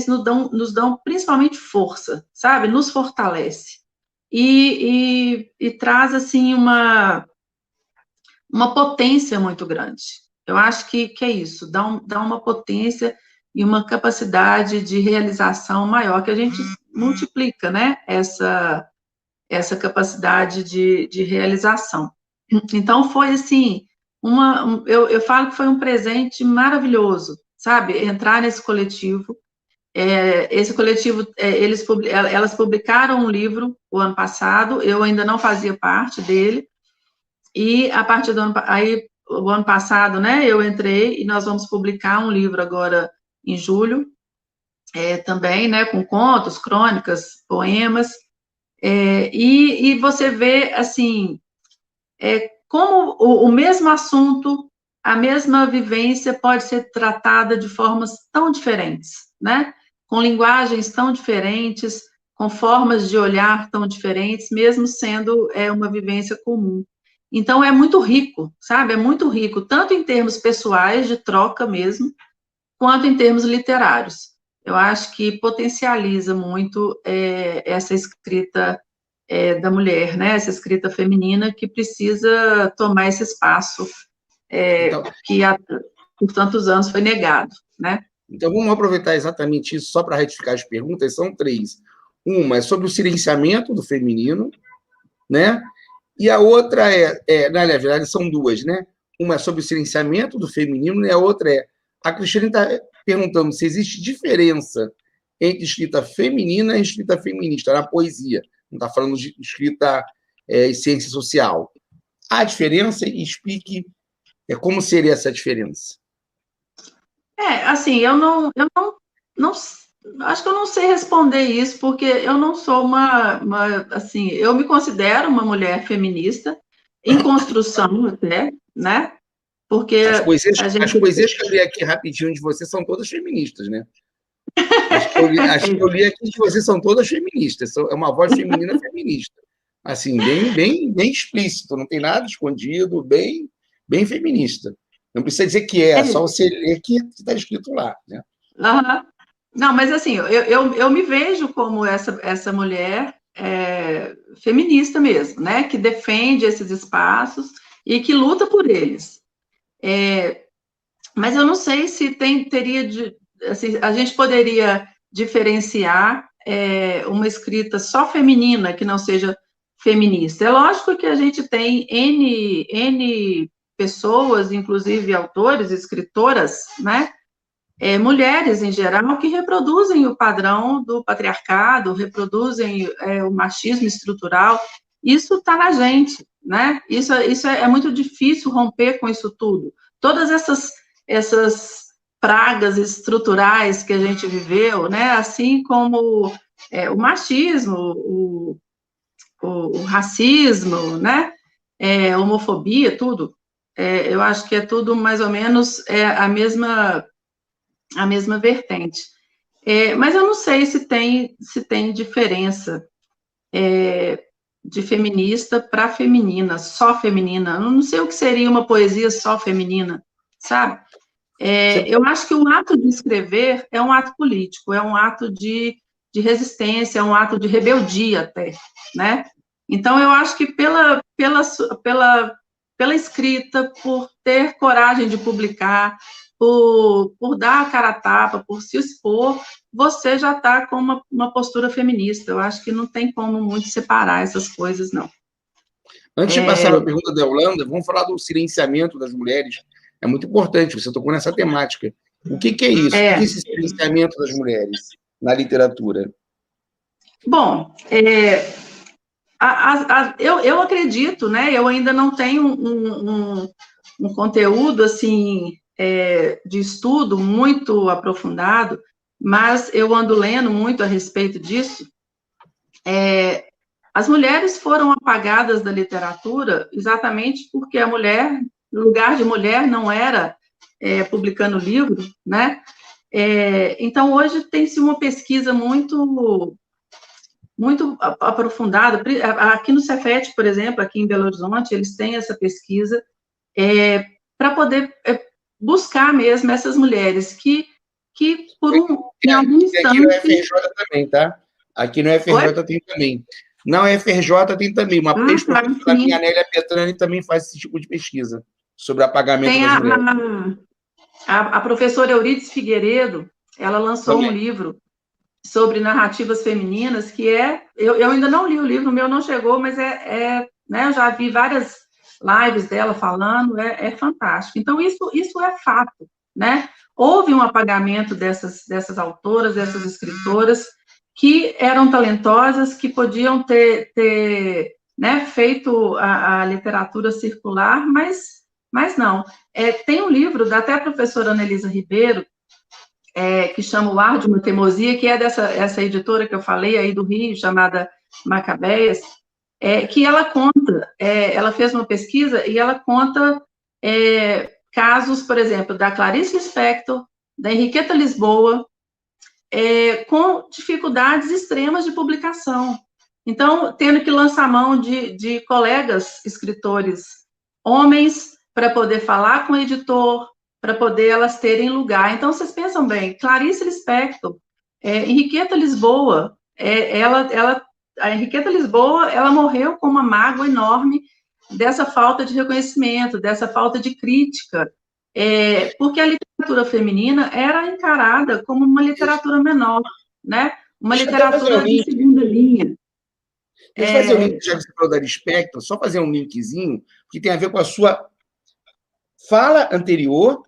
nos dão principalmente força, sabe? Nos fortalece. E traz, assim, uma potência muito grande. Eu acho que é isso, dá uma potência e uma capacidade de realização maior, que a gente multiplica, né? Essa capacidade de realização. Então, foi assim, eu falo que foi um presente maravilhoso, sabe? Entrar nesse coletivo. Esse coletivo, elas publicaram um livro o ano passado, eu ainda não fazia parte dele, e a partir o ano passado, né, eu entrei, e nós vamos publicar um livro agora em julho, também, né, com contos, crônicas, poemas, e você vê, assim, como o mesmo assunto, a mesma vivência pode ser tratada de formas tão diferentes, né? Com linguagens tão diferentes, com formas de olhar tão diferentes, mesmo sendo uma vivência comum. Então, é muito rico, sabe? É muito rico, tanto em termos pessoais, de troca mesmo, quanto em termos literários. Eu acho que potencializa muito essa escrita da mulher, né? Essa escrita feminina que precisa tomar esse espaço Então, que por tantos anos foi negado, né? Então, vamos aproveitar exatamente isso só para retificar as perguntas. São 3. Uma é sobre o silenciamento do feminino, né? E a outra na verdade, são 2, né? Uma é sobre o silenciamento do feminino e a outra a Cristiane está perguntando se existe diferença entre escrita feminina e escrita feminista na poesia. Não está falando de escrita em ciência social. Há diferença? E explique como seria essa diferença. Assim, eu não acho que eu não sei responder isso, porque eu não sou assim, eu me considero uma mulher feminista, em construção até, né? Porque as poesias que eu li aqui rapidinho de você são todas feministas, né? As que eu li aqui de você são todas feministas. É uma voz feminina feminista. Assim, bem explícito, não tem nada escondido, bem feminista. Não precisa dizer que só você ler que está escrito lá, né? Uhum. Não, mas assim, eu me vejo como essa mulher feminista mesmo, né? Que defende esses espaços e que luta por eles. Mas eu não sei se assim, a gente poderia diferenciar uma escrita só feminina que não seja feminista. É lógico que a gente tem N pessoas, inclusive autores, escritoras, né? Mulheres em geral que reproduzem o padrão do patriarcado, reproduzem o machismo estrutural. Isso está na gente, né? Isso é muito difícil romper com isso tudo. Todas essas pragas estruturais que a gente viveu, né? Assim como o machismo, o racismo, né? A homofobia, tudo. Eu acho que é tudo mais ou menos a mesma vertente. Mas eu não sei se tem diferença de feminista para feminina, só feminina. Eu não sei o que seria uma poesia só feminina, sabe? Eu acho que o ato de escrever é um ato político, é um ato de resistência, é um ato de rebeldia até, né? Então, eu acho que pela escrita, por ter coragem de publicar, por dar a cara a tapa, por se expor, você já está com uma postura feminista. Eu acho que não tem como muito separar essas coisas, não. Antes de passar a pergunta da Yolanda, vamos falar do silenciamento das mulheres. É muito importante, você tocou nessa temática. O que é isso? O que é esse silenciamento das mulheres na literatura? Bom, eu acredito, né? Eu ainda não tenho um conteúdo assim de estudo muito aprofundado, mas eu ando lendo muito a respeito disso. As mulheres foram apagadas da literatura exatamente porque a mulher, o lugar de mulher não era publicando livro, né? Então, hoje tem-se uma pesquisa muito aprofundada. Aqui no Cefet, por exemplo, aqui em Belo Horizonte, eles têm essa pesquisa para poder buscar mesmo essas mulheres que em algum instante... Aqui no FRJ também, tá? Aqui no FRJ tem também. Na UFRJ tem também. Uma ex-professora minha, Nélia Petrani, também faz esse tipo de pesquisa sobre apagamento das mulheres. A professora Euridice Figueiredo, ela lançou um livro sobre narrativas femininas, que eu ainda não li o livro, o meu não chegou, mas né, eu já vi várias lives dela falando, é fantástico. Então, isso é fato, né? Houve um apagamento dessas autoras, dessas escritoras, que eram talentosas, que podiam ter né, feito a literatura circular, mas não. Tem um livro da até a professora Anelisa Ribeiro, que chama O Ar de uma Teimosia, que é essa editora que eu falei aí do Rio, chamada Macabeias, que ela conta, ela fez uma pesquisa e ela conta casos, por exemplo, da Clarice Lispector, da Henriqueta Lisboa, com dificuldades extremas de publicação. Então, tendo que lançar mão de colegas escritores homens para poder falar com o editor, para poder elas terem lugar. Então, vocês pensam bem, Clarice Lispector, Henriqueta Lisboa, a Henriqueta Lisboa, ela morreu com uma mágoa enorme dessa falta de reconhecimento, dessa falta de crítica, porque a literatura feminina era encarada como uma literatura menor, né? Uma literatura de segunda linha. Deixa eu fazer um link, já que você falou da Lispector, só fazer um linkzinho, que tem a ver com a sua fala anterior,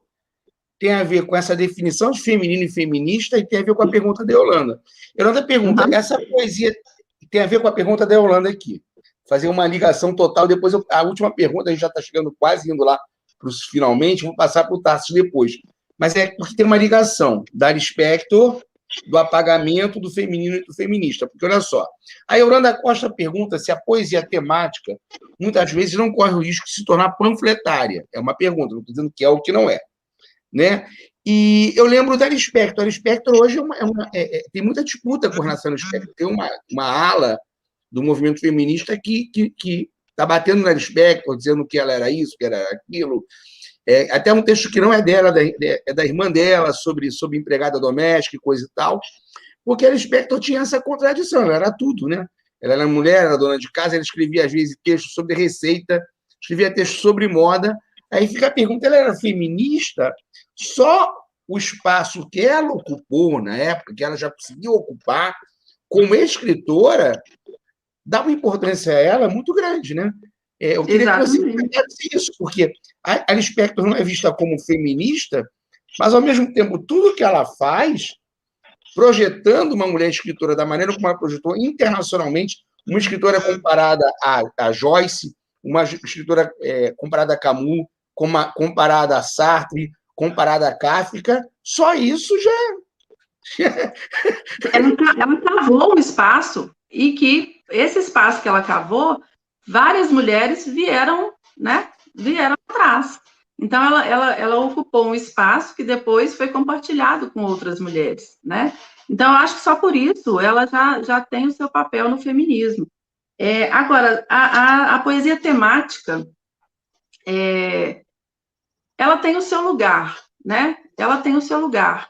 tem a ver com essa definição de feminino e feminista, e tem a ver com a pergunta da Yolanda. Yolanda pergunta, essa poesia tem a ver com a pergunta da Yolanda aqui. Fazer uma ligação total, depois a última pergunta, a gente já está chegando quase indo lá para os finalmente, vou passar para o Tarso depois. Mas é porque tem uma ligação da Lispector, do apagamento do feminino e do feminista. Porque, olha só, a Yolanda Costa pergunta se a poesia temática, muitas vezes, não corre o risco de se tornar panfletária. É uma pergunta, não estou dizendo que é ou que não é. Né? E eu lembro da Lispector. A Lispector hoje tem muita disputa com relação à Lispector. Tem uma ala do movimento feminista que está batendo na Lispector, dizendo que ela era isso, que era aquilo. Até um texto que não é dela, é da irmã dela, sobre empregada doméstica e coisa e tal, porque a Lispector tinha essa contradição, ela era tudo, né? Ela era mulher, era dona de casa, ela escrevia, às vezes, textos sobre receita, escrevia textos sobre moda. Aí fica a pergunta, ela era feminista? Só o espaço que ela ocupou na época, que ela já conseguiu ocupar, como escritora, dá uma importância a ela muito grande, né? Eu queria que você comentasse isso, porque a Lispector não é vista como feminista, mas, ao mesmo tempo, tudo que ela faz, projetando uma mulher escritora da maneira como ela projetou internacionalmente, uma escritora comparada a Joyce, uma escritora comparada a Camus, comparada a Sartre, comparada a Kafka, só isso já... Ela cavou um espaço, e que esse espaço que ela cavou, várias mulheres vieram atrás. Então, ela ocupou um espaço que depois foi compartilhado com outras mulheres, né? Então, eu acho que só por isso ela já tem o seu papel no feminismo. Agora, a poesia temática, ela tem o seu lugar, né? Ela tem o seu lugar.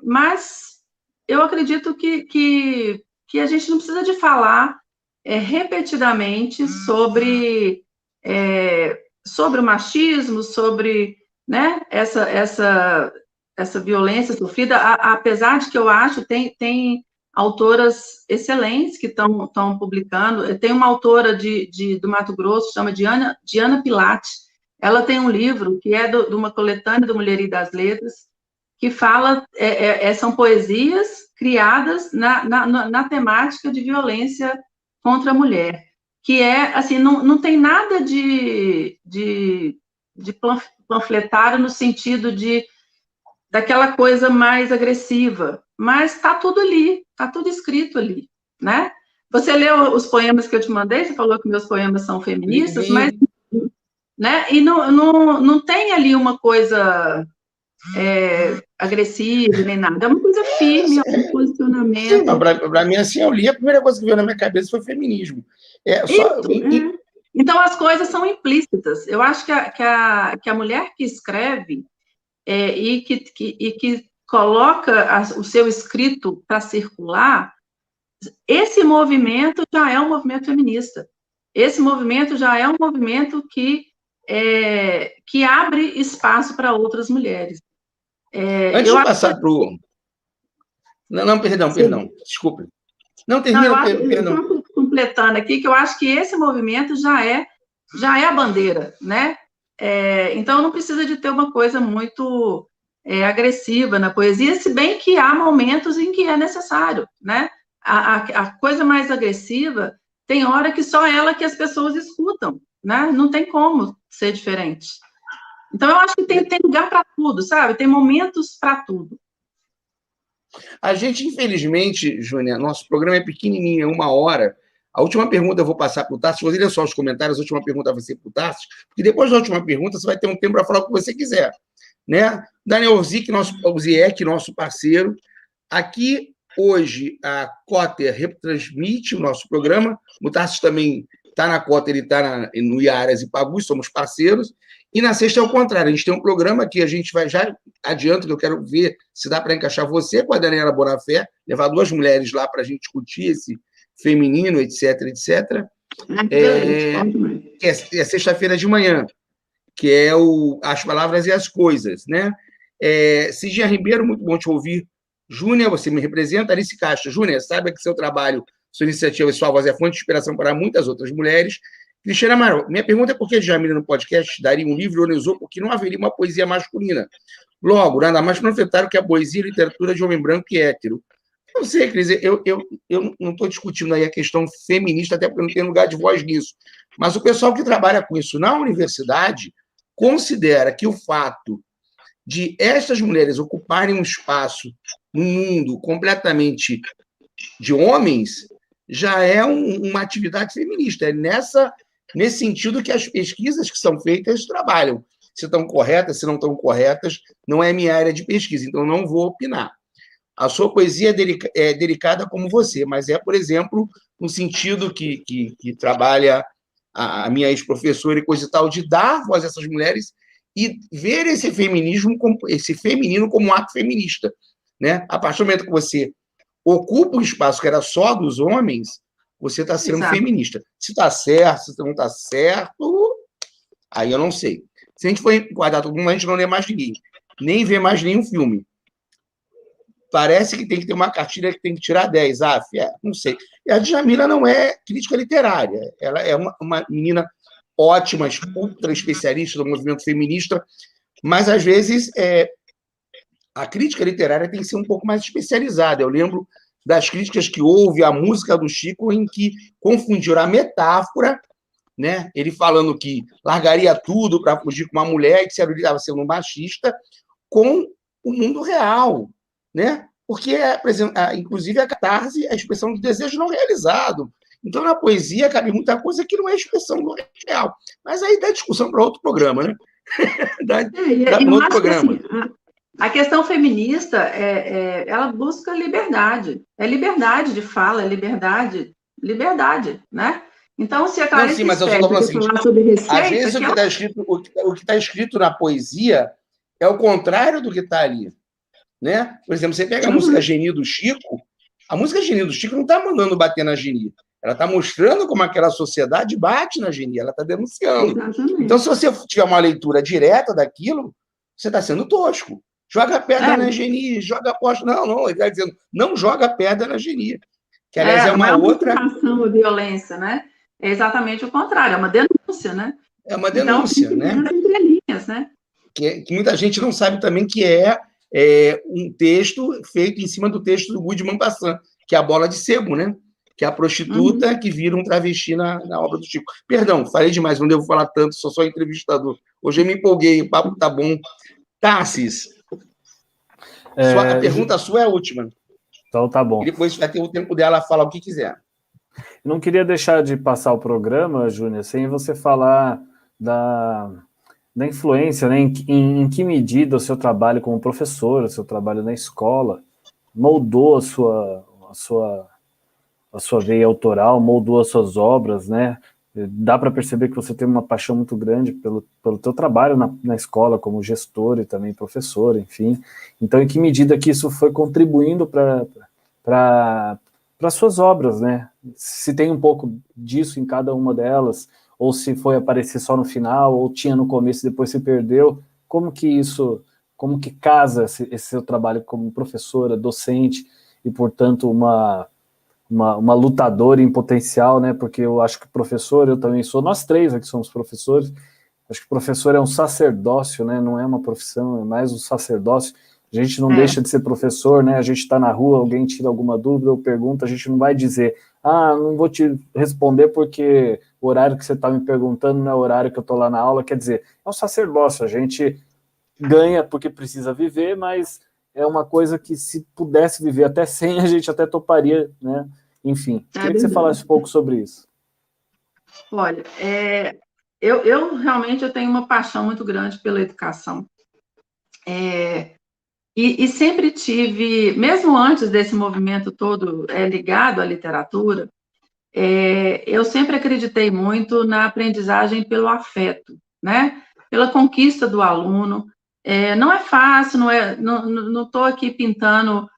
Mas eu acredito que a gente não precisa de falar repetidamente sobre o machismo, sobre, né, essa violência sofrida, apesar de que eu acho tem autoras excelentes que estão publicando. Tem uma autora do Mato Grosso, chama Diana Pilate. Ela tem um livro que é de uma coletânea do Mulher e das Letras, que fala, são poesias criadas na temática de violência contra a mulher, que assim, não tem nada de panfletário no sentido daquela coisa mais agressiva, mas está tudo ali, está tudo escrito ali, né? Você leu os poemas que eu te mandei, você falou que meus poemas são feministas, mas, né? E não tem ali uma coisa agressiva, nem nada, é uma coisa firme, é um posicionamento. Sim, para mim, assim, eu li, a primeira coisa que veio na minha cabeça foi feminismo. Então, as coisas são implícitas. Eu acho que a mulher que escreve e que coloca o seu escrito para circular, esse movimento já é um movimento feminista. Esse movimento já é um movimento que abre espaço para outras mulheres. Antes de passar para o... Não, perdão, desculpe. Não, termina, perdão. Eu estou completando aqui, que eu acho que esse movimento já é a bandeira, né? Então, não precisa de ter uma coisa muito agressiva na poesia, se bem que há momentos em que é necessário, né? A coisa mais agressiva, tem hora que só ela que as pessoas escutam, né? Não tem como ser diferente. Então, eu acho que tem lugar para tudo, sabe? Tem momentos para tudo. A gente, infelizmente, Júnia, nosso programa é pequenininho, é 1 hora. A última pergunta eu vou passar para o Tarso. Você lê só os comentários, a última pergunta vai ser para o Tarso, porque depois da última pergunta você vai ter um tempo para falar o que você quiser. Né? Daniel Ziek, nosso parceiro. Aqui, hoje, a Cotter retransmite o nosso programa. O Tarso também está na cota, ele está no Iaras e Pagus, somos parceiros, e na sexta é o contrário, a gente tem um programa que a gente vai, já adianto, que eu quero ver se dá para encaixar você com a Daniela Bonafé, levar 2 mulheres lá para a gente discutir esse feminino, etc, etc. Que é sexta-feira de manhã, que é As Palavras e as Coisas, né? Cidinha Ribeiro, muito bom te ouvir. Júnior, você me representa. Alice Castro, Júnior, saiba que seu trabalho, sua iniciativa e sua voz é fonte de inspiração para muitas outras mulheres. Cristiana Amaral, minha pergunta é por que Djamila no podcast daria um livro ironizou porque não haveria uma poesia masculina. Logo, nada mais panfletário que a poesia e literatura de homem branco e hétero. Não sei, Cris, eu não estou discutindo aí a questão feminista, até porque não tem lugar de voz nisso. Mas o pessoal que trabalha com isso na universidade considera que o fato de estas mulheres ocuparem um espaço no mundo completamente de homens já é uma atividade feminista. É nesse sentido que as pesquisas que são feitas trabalham. Se estão corretas, se não estão corretas, não é minha área de pesquisa, então não vou opinar. A sua poesia é delicada como você, mas é, por exemplo, no sentido que trabalha a minha ex-professora e coisa e tal, de dar voz a essas mulheres e ver esse feminismo, esse feminino como um ato feminista, né? A partir do momento que você ocupa um espaço que era só dos homens, você está sendo feminista. Se está certo, se não está certo, aí eu não sei. Se a gente for guardar todo mundo, a gente não lê mais ninguém, nem vê mais nenhum filme. Parece que tem que ter uma cartilha que tem que tirar 10. Não sei. E a Djamila não é crítica literária. Ela é uma menina ótima, ultra especialista do movimento feminista, mas, às vezes, a crítica literária tem que ser um pouco mais especializada. Eu lembro das críticas que houve à música do Chico, em que confundiram a metáfora, né? Ele falando que largaria tudo para fugir com uma mulher, e que ele estava sendo um machista, com o mundo real, né? Porque, inclusive, a catarse é a expressão do desejo não realizado. Então, na poesia, cabe muita coisa que não é expressão do real. Mas aí dá discussão para outro programa, né? dá para outro programa. Assim, a questão feminista, ela busca liberdade. É liberdade de fala, é liberdade, né? Então, se a Clarice sim, mas eu estou falando assim, falar sobre receita... Às vezes, o que está escrito na poesia é o contrário do que está ali. Né? Por exemplo, você pega a música Geni do Chico, a música Geni do Chico não está mandando bater na Geni, ela está mostrando como aquela sociedade bate na Geni, ela está denunciando. Exatamente. Então, se você tiver uma leitura direta daquilo, você está sendo tosco. Joga pedra na Geni, joga poste. Não, ele está dizendo, não joga pedra na Geni. Que, aliás, é uma outra... a violência, né? É exatamente o contrário, é uma denúncia, né? É uma denúncia, então, né? Entrelinhas, né? Que muita gente não sabe também que é um texto feito em cima do texto do Guy de Maupassant, que é a Bola de Sebo, né? Que é a prostituta que vira um travesti na obra do Chico. Perdão, falei demais, não devo falar tanto, sou só entrevistador. Hoje eu me empolguei, o papo tá bom. Tassis, a pergunta sua é a última. Então tá bom. E depois vai ter o tempo dela falar o que quiser. Não queria deixar de passar o programa, Júnior, sem você falar da influência, né? Em que medida o seu trabalho como professor, o seu trabalho na escola, moldou a sua veia autoral, moldou as suas obras, né? Dá para perceber que você tem uma paixão muito grande pelo teu trabalho na escola, como gestor e também professor, enfim. Então, em que medida que isso foi contribuindo para as suas obras, né? Se tem um pouco disso em cada uma delas, ou se foi aparecer só no final, ou tinha no começo e depois se perdeu, como que casa esse seu trabalho como professora, docente, e, portanto, uma lutadora em potencial, né? Porque eu acho que professor, eu também sou, nós três aqui somos professores, acho que professor é um sacerdócio, né? Não é uma profissão, é mais um sacerdócio. A gente não deixa de ser professor, né? A gente está na rua, alguém tira alguma dúvida ou pergunta, a gente não vai dizer, não vou te responder porque o horário que você está me perguntando não é o horário que eu estou lá na aula. Quer dizer, é um sacerdócio, a gente ganha porque precisa viver, mas é uma coisa que, se pudesse viver até sem, a gente até toparia, né? Enfim, queria que você falasse um pouco sobre isso. Olha, eu realmente tenho uma paixão muito grande pela educação. E sempre tive, mesmo antes desse movimento todo ligado à literatura, eu sempre acreditei muito na aprendizagem pelo afeto, né? Pela conquista do aluno. Não é fácil, não estou aqui pintando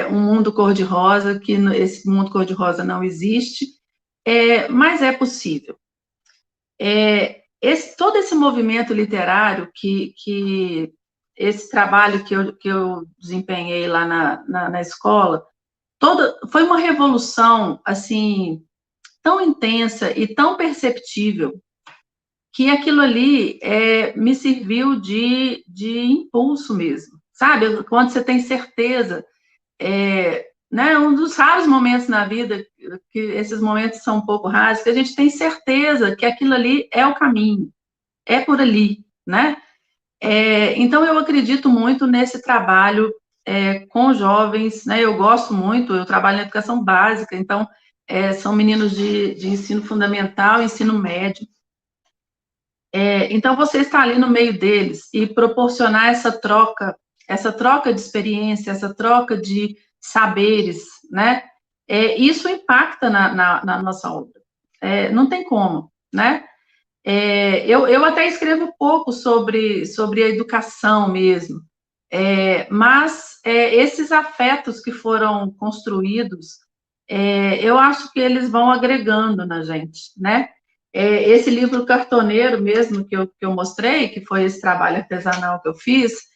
um mundo cor-de-rosa, que esse mundo cor-de-rosa não existe, mas é possível. Todo esse movimento literário, esse trabalho que eu desempenhei lá na escola, foi uma revolução, assim, tão intensa e tão perceptível, que aquilo ali me serviu de impulso mesmo, sabe? Quando você tem certeza, né? Um dos raros momentos na vida, que esses momentos são um pouco raros, que a gente tem certeza que aquilo ali é o caminho, é por ali, né? Então, eu acredito muito nesse trabalho com jovens, né? Eu gosto muito, eu trabalho na educação básica, então, são meninos de ensino fundamental, ensino médio. Então, você está ali no meio deles e proporcionar essa troca de experiência, essa troca de saberes, né? Isso impacta na nossa obra. Não tem como, né? Eu até escrevo pouco sobre a educação mesmo, mas esses afetos que foram construídos, eu acho que eles vão agregando na gente, né? Esse livro Cartoneiro mesmo que eu mostrei, que foi esse trabalho artesanal que eu fiz,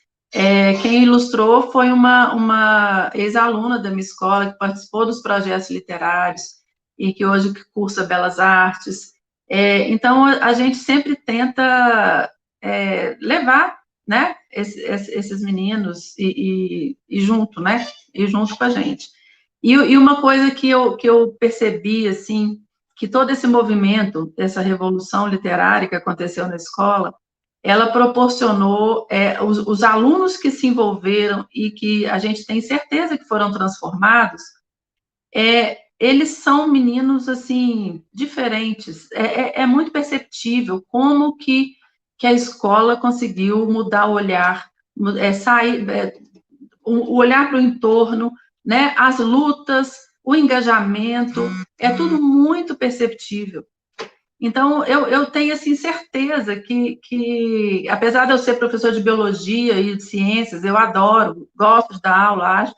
quem ilustrou foi uma ex-aluna da minha escola, que participou dos projetos literários e que hoje cursa Belas Artes. Então, a gente sempre tenta levar, né, esses meninos e junto, né, e junto com a gente. E uma coisa que eu percebi, assim, que todo esse movimento, essa revolução literária que aconteceu na escola, ela proporcionou os alunos que se envolveram e que a gente tem certeza que foram transformados, eles são meninos, assim, diferentes. É muito perceptível como que a escola conseguiu mudar o olhar, o olhar para o entorno, né? As lutas, o engajamento, é tudo muito perceptível. Então, eu tenho, assim, certeza que, apesar de eu ser professor de biologia e de ciências, eu adoro, gosto de dar aula, acho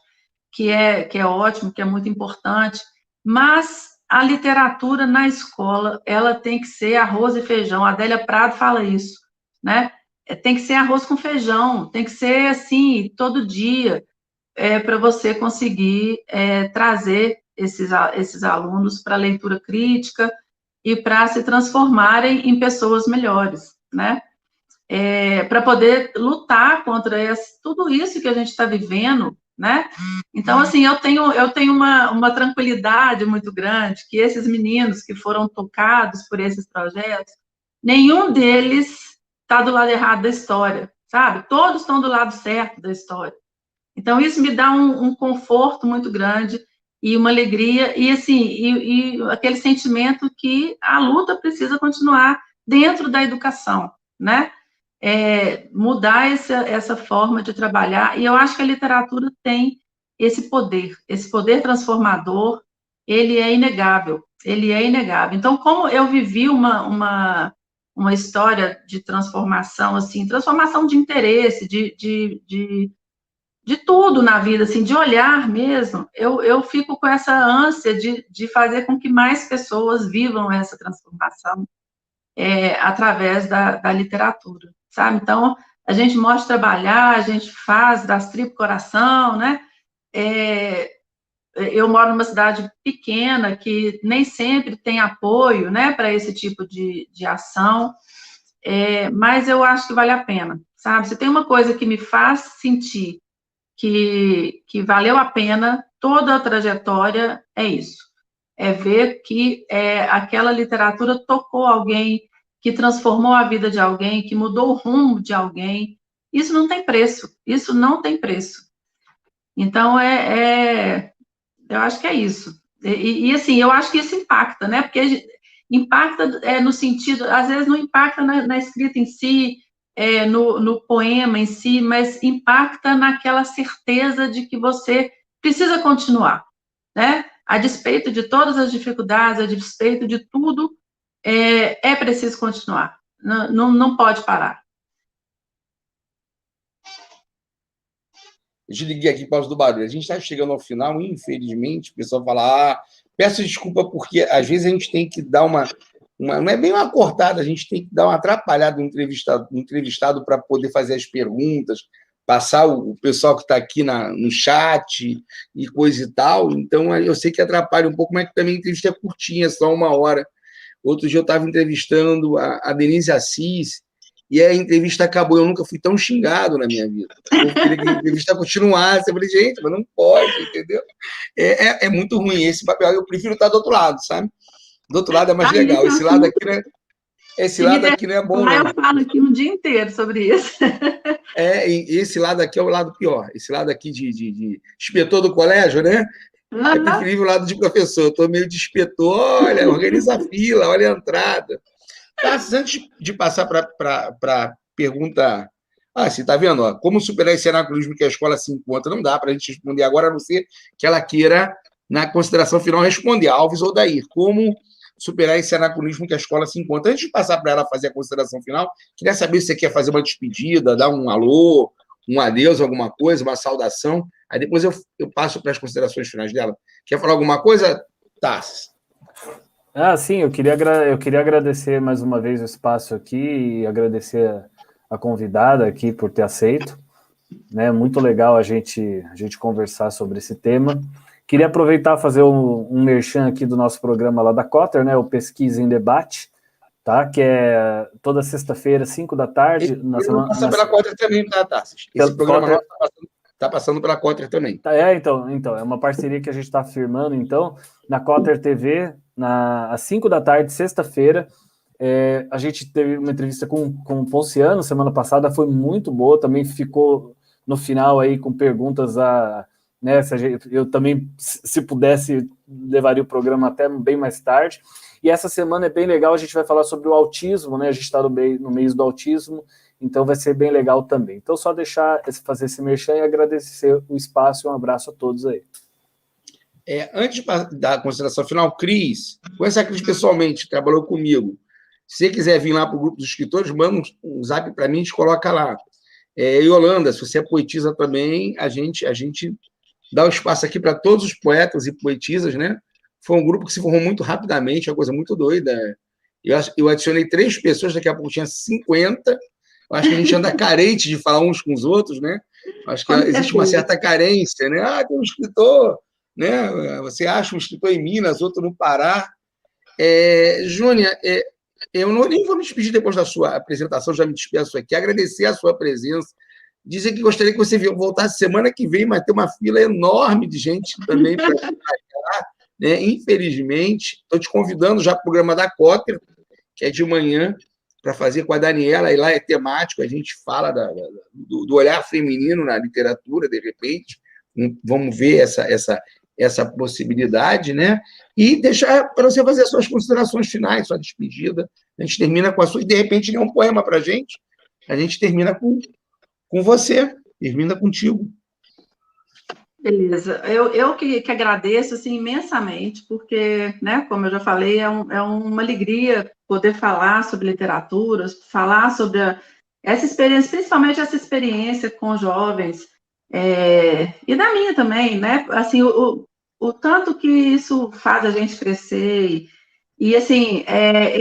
que é ótimo, que é muito importante, mas a literatura na escola, ela tem que ser arroz e feijão. A Adélia Prado fala isso, né? Tem que ser arroz com feijão, tem que ser, assim, todo dia, para você conseguir trazer esses alunos para a leitura crítica e para se transformarem em pessoas melhores, né? Para poder lutar contra tudo isso que a gente está vivendo, né? Então, assim, eu tenho uma tranquilidade muito grande que esses meninos que foram tocados por esses projetos, nenhum deles está do lado errado da história, sabe? Todos estão do lado certo da história. Então, isso me dá um conforto muito grande e uma alegria, e assim, e aquele sentimento que a luta precisa continuar dentro da educação, né? Mudar essa forma de trabalhar, e eu acho que a literatura tem esse poder transformador, ele é inegável. Então, como eu vivi uma história de transformação, assim, transformação de interesse, de tudo na vida, assim, de olhar mesmo, eu fico com essa ânsia de fazer com que mais pessoas vivam essa transformação através da literatura, sabe? Então, a gente mostra trabalhar, a gente faz, das tripas coração, né? Eu moro numa cidade pequena que nem sempre tem apoio, né, para esse tipo de ação, mas eu acho que vale a pena, sabe? Se tem uma coisa que me faz sentir que valeu a pena toda a trajetória, é isso. É ver que aquela literatura tocou alguém, que transformou a vida de alguém, que mudou o rumo de alguém. Isso não tem preço. Isso não tem preço. Então, eu acho que é isso. E assim, eu acho que isso impacta, né? Porque impacta no sentido, às vezes não impacta na escrita em si, no poema em si, mas impacta naquela certeza de que você precisa continuar, né? a despeito de todas as dificuldades, a despeito de tudo, é preciso continuar. Não pode parar. Eu desliguei aqui por causa do barulho. A gente está chegando ao final, infelizmente, o pessoal fala, peço desculpa, porque às vezes a gente tem que dar uma não é bem uma cortada, a gente tem que dar uma atrapalhada no entrevistado para poder fazer as perguntas, passar o pessoal que está aqui no chat e coisa e tal. Então, eu sei que atrapalha um pouco, mas também a entrevista é curtinha, só 1 hora. Outro dia eu estava entrevistando a Denise Assis, e a entrevista acabou. Eu nunca fui tão xingado na minha vida. Eu queria que a entrevista continuasse. Eu falei, gente, mas não pode, entendeu? É muito ruim esse papel. Eu prefiro estar do outro lado, sabe? Do outro lado é mais legal. Esse lado aqui não é, não é bom, não. Eu falo aqui um dia inteiro sobre isso. E esse lado aqui é o lado pior. Esse lado aqui de inspetor do colégio, né? É preferível o lado de professor. Eu estou meio de inspetor. Olha, organiza a fila, olha a entrada. Mas antes de passar para a pergunta... você está vendo? Ó, como superar esse anacronismo que a escola se encontra? Não dá para a gente responder agora, a não ser que ela queira, na consideração final, responder. Alves ou Dair, como superar esse anacronismo que a escola se encontra? Antes de passar para ela fazer a consideração final, queria saber se você quer fazer uma despedida, dar um alô, um adeus, alguma coisa, uma saudação. Aí depois eu passo para as considerações finais dela. Quer falar alguma coisa, Tassi? Sim, eu queria agradecer mais uma vez o espaço aqui e agradecer a convidada aqui por ter aceito, né? Muito legal a gente conversar sobre esse tema. Queria aproveitar e fazer um merchan aqui do nosso programa lá da Cotter, né? O Pesquisa em Debate, tá? Que é toda sexta-feira, 5 da tarde. Passa pela Cotter também, tá, Tassi? Esse programa nosso está passando pela Cotter também. Então, é uma parceria que a gente está firmando, então, na Cotter TV, às 5 da tarde, sexta-feira. A gente teve uma entrevista com o Ponciano semana passada, foi muito boa, também ficou no final aí com perguntas né, eu também, se pudesse, levaria o programa até bem mais tarde. E essa semana é bem legal, a gente vai falar sobre o autismo, né? A gente está no mês do autismo, então vai ser bem legal também. Então, só fazer esse merchan e agradecer o espaço e um abraço a todos aí. Antes da consideração final, Cris, conhece a Cris pessoalmente, trabalhou comigo. Se você quiser vir lá para o grupo dos escritores, manda um zap para mim, a gente coloca lá. Yolanda, se você é poetisa também, a gente dá o espaço aqui para todos os poetas e poetisas, né? Foi um grupo que se formou muito rapidamente, é uma coisa muito doida. Eu adicionei 3 pessoas, daqui a pouco tinha 50. Eu acho que a gente anda carente de falar uns com os outros, né? Acho que existe uma certa carência, né? Tem um escritor, né? Você acha um escritor em Minas, outro no Pará. Júnia, eu nem vou me despedir depois da sua apresentação, já me despeço aqui, agradecer a sua presença, dizer que gostaria que você voltasse semana que vem, mas tem uma fila enorme de gente também para cá, né? Infelizmente, estou te convidando já para o programa da Cotter, que é de manhã, para fazer com a Daniela, e lá é temático, a gente fala do olhar feminino na literatura, de repente, vamos ver essa possibilidade, né? E deixar para você fazer as suas considerações finais, sua despedida. A gente termina com a sua, e de repente lê um poema para a gente termina com você, termina contigo. Beleza. Eu que agradeço assim, imensamente, porque, né, como eu já falei, é uma alegria poder falar sobre literatura, falar sobre essa experiência, principalmente essa experiência com jovens, e da minha também, né? Assim, o tanto que isso faz a gente crescer, e assim,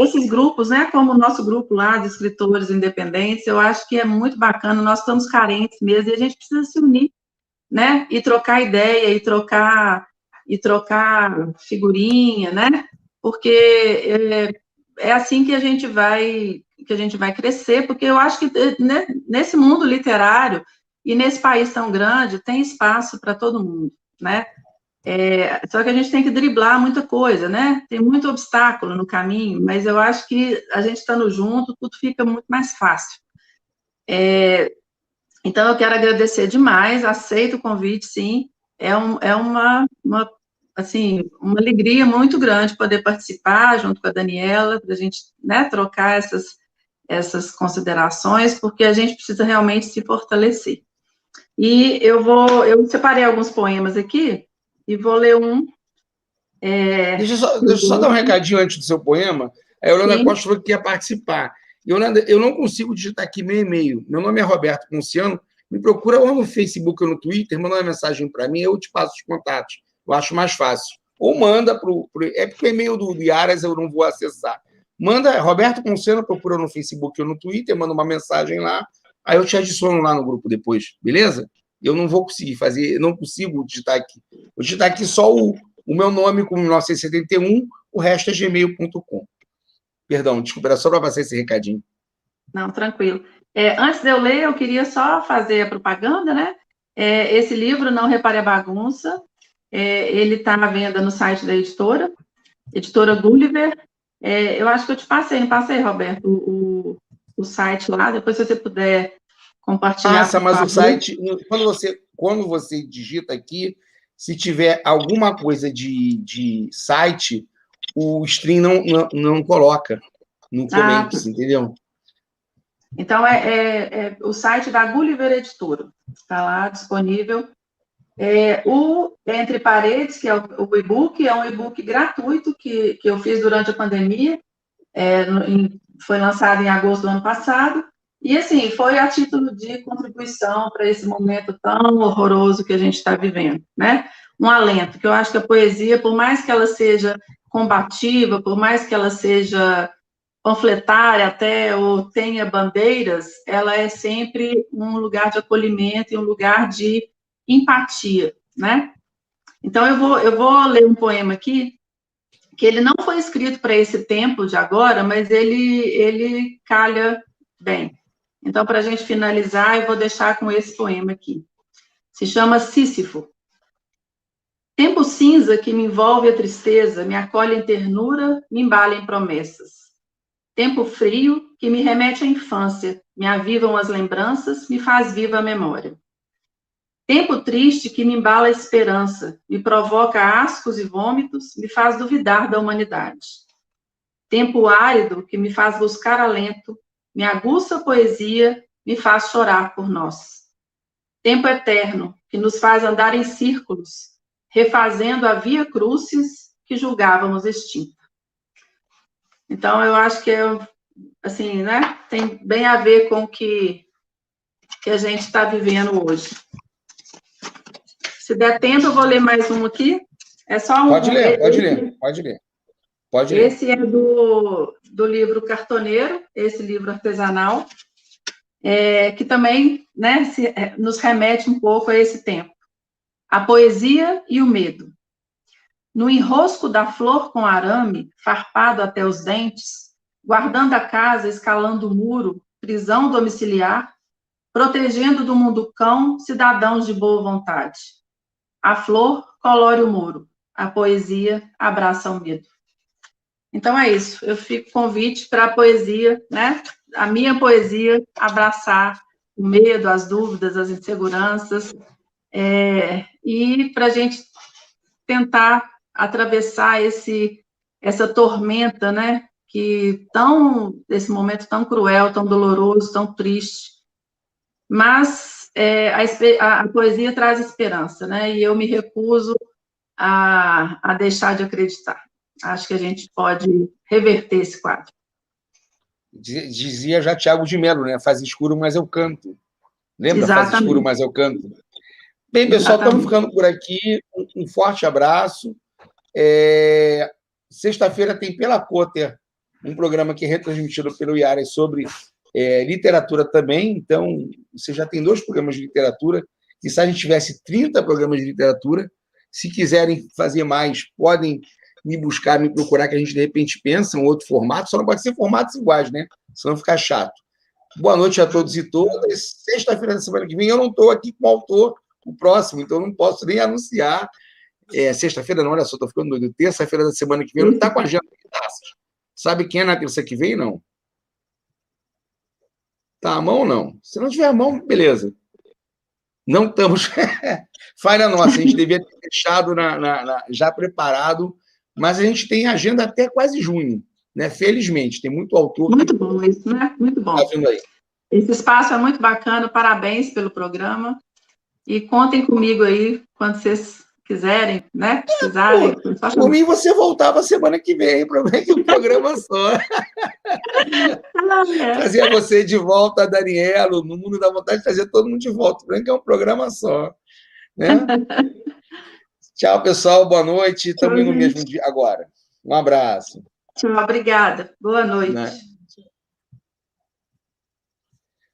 esses grupos, né, como o nosso grupo lá de escritores independentes, eu acho que é muito bacana, nós estamos carentes mesmo, e a gente precisa se unir, né, e trocar ideia, e trocar figurinha, né, porque é assim que a gente vai crescer, porque eu acho que, né, nesse mundo literário, e nesse país tão grande, tem espaço para todo mundo, né, só que a gente tem que driblar muita coisa, né, tem muito obstáculo no caminho, mas eu acho que a gente estando junto, tudo fica muito mais fácil. Então, eu quero agradecer demais, aceito o convite, sim, é uma alegria muito grande poder participar junto com a Daniela, para a gente, né, trocar essas considerações, porque a gente precisa realmente se fortalecer. E eu separei alguns poemas aqui, e vou ler um Deixa eu só dar um recadinho antes do seu poema. A Yolanda Costa falou que quer participar. Yolanda, eu não consigo digitar aqui meu e-mail. Meu nome é Roberto Ponciano. Me procura ou no Facebook ou no Twitter, manda uma mensagem para mim, eu te passo os contatos. Eu acho mais fácil. Ou manda para o... É porque o e-mail do Iaras eu não vou acessar. Manda, Roberto Ponciano, procura no Facebook ou no Twitter, manda uma mensagem lá, aí eu te adiciono lá no grupo depois, beleza? Eu não vou conseguir fazer, não consigo digitar aqui. Vou digitar aqui só o meu nome com 1971, o resto é gmail.com. Perdão, desculpa, era só para passar esse recadinho. Não, tranquilo. Antes de eu ler, eu queria só fazer a propaganda, né? Esse livro, Não Repare a Bagunça, ele está à venda no site da editora Gulliver. Eu acho que eu te passei, não passei, Roberto, o site lá, depois se você puder compartilhar. Passa, mas o site, quando você digita aqui, se tiver alguma coisa de site, o stream não coloca no comments, entendeu? Então, o site da Gulliver Editora, está lá disponível. O Entre Paredes, que é o e-book, é um e-book gratuito que eu fiz durante a pandemia, foi lançado em agosto do ano passado, e, assim, foi a título de contribuição para esse momento tão horroroso que a gente está vivendo, né? Um alento, que eu acho que a poesia, por mais que ela seja combativa, por mais que ela seja panfletária até, ou tenha bandeiras, ela é sempre um lugar de acolhimento e um lugar de empatia, né? Então, eu vou ler um poema aqui, que ele não foi escrito para esse tempo de agora, mas ele calha bem. Então, para a gente finalizar, eu vou deixar com esse poema aqui. Se chama Sísifo. Tempo cinza que me envolve a tristeza, me acolhe em ternura, me embala em promessas. Tempo frio que me remete à infância, me avivam as lembranças, me faz viva a memória. Tempo triste que me embala a esperança, me provoca ascos e vômitos, me faz duvidar da humanidade. Tempo árido que me faz buscar alento, me aguça a poesia, me faz chorar por nós. Tempo eterno que nos faz andar em círculos, refazendo a via crucis que julgávamos extinta. Então, eu acho que assim, né, tem bem a ver com o que a gente está vivendo hoje. Se der tempo, eu vou ler mais um aqui. É só um... Pode ler. Esse é do livro Cartoneiro, esse livro artesanal, que também, né, nos remete um pouco a esse tempo. A poesia e o medo. No enrosco da flor com arame, farpado até os dentes, guardando a casa, escalando o muro, prisão domiciliar, protegendo do mundo cão cidadãos de boa vontade. A flor colore o muro, a poesia abraça o medo. Então é isso, eu fico convite para a poesia, né? A minha poesia abraçar o medo, as dúvidas, as inseguranças, e para a gente tentar atravessar essa tormenta, né? Esse momento tão cruel, tão doloroso, tão triste. Mas a poesia traz esperança, né? E eu me recuso a deixar de acreditar. Acho que a gente pode reverter esse quadro. Dizia já Tiago de Mello, né? Faz escuro, mas eu canto. Lembra? Exatamente. Faz escuro, mas eu canto. Bem, pessoal, estamos ficando por aqui. Um forte abraço. Sexta-feira tem Pela Potter, um programa que é retransmitido pelo Iaras sobre literatura também. Então, você já tem 2 programas de literatura. E se a gente tivesse 30 programas de literatura, se quiserem fazer mais, podem me buscar, me procurar, que a gente, de repente, pensa em outro formato. Só não pode ser formatos iguais, né? Senão fica chato. Boa noite a todos e todas. Sexta-feira da semana que vem, eu não estou aqui com o autor, o próximo, então não posso nem anunciar. Sexta-feira não, olha só, estou ficando doido. Terça-feira da semana que vem, não está com a agenda de taças. Sabe quem é na terça que vem, não? Tá à mão ou não? Se não tiver à mão, beleza. Não estamos... Falha nossa, a gente devia ter deixado já preparado, mas a gente tem agenda até quase junho, né? Felizmente, tem muito autor. Muito bom isso, né? Muito bom. Tá vendo aí? Esse espaço é muito bacana, parabéns pelo programa. E contem comigo aí quando vocês quiserem, né? Precisarem. Por mim, você voltava semana que vem para ver que um programa só. Trazer você de volta, a Daniela, no Mundo da Vontade, trazer todo mundo de volta, para que é um programa só. Né? Tchau, pessoal, boa noite. Estamos no mesmo dia agora. Um abraço. Tchau, obrigada. Boa noite. Né?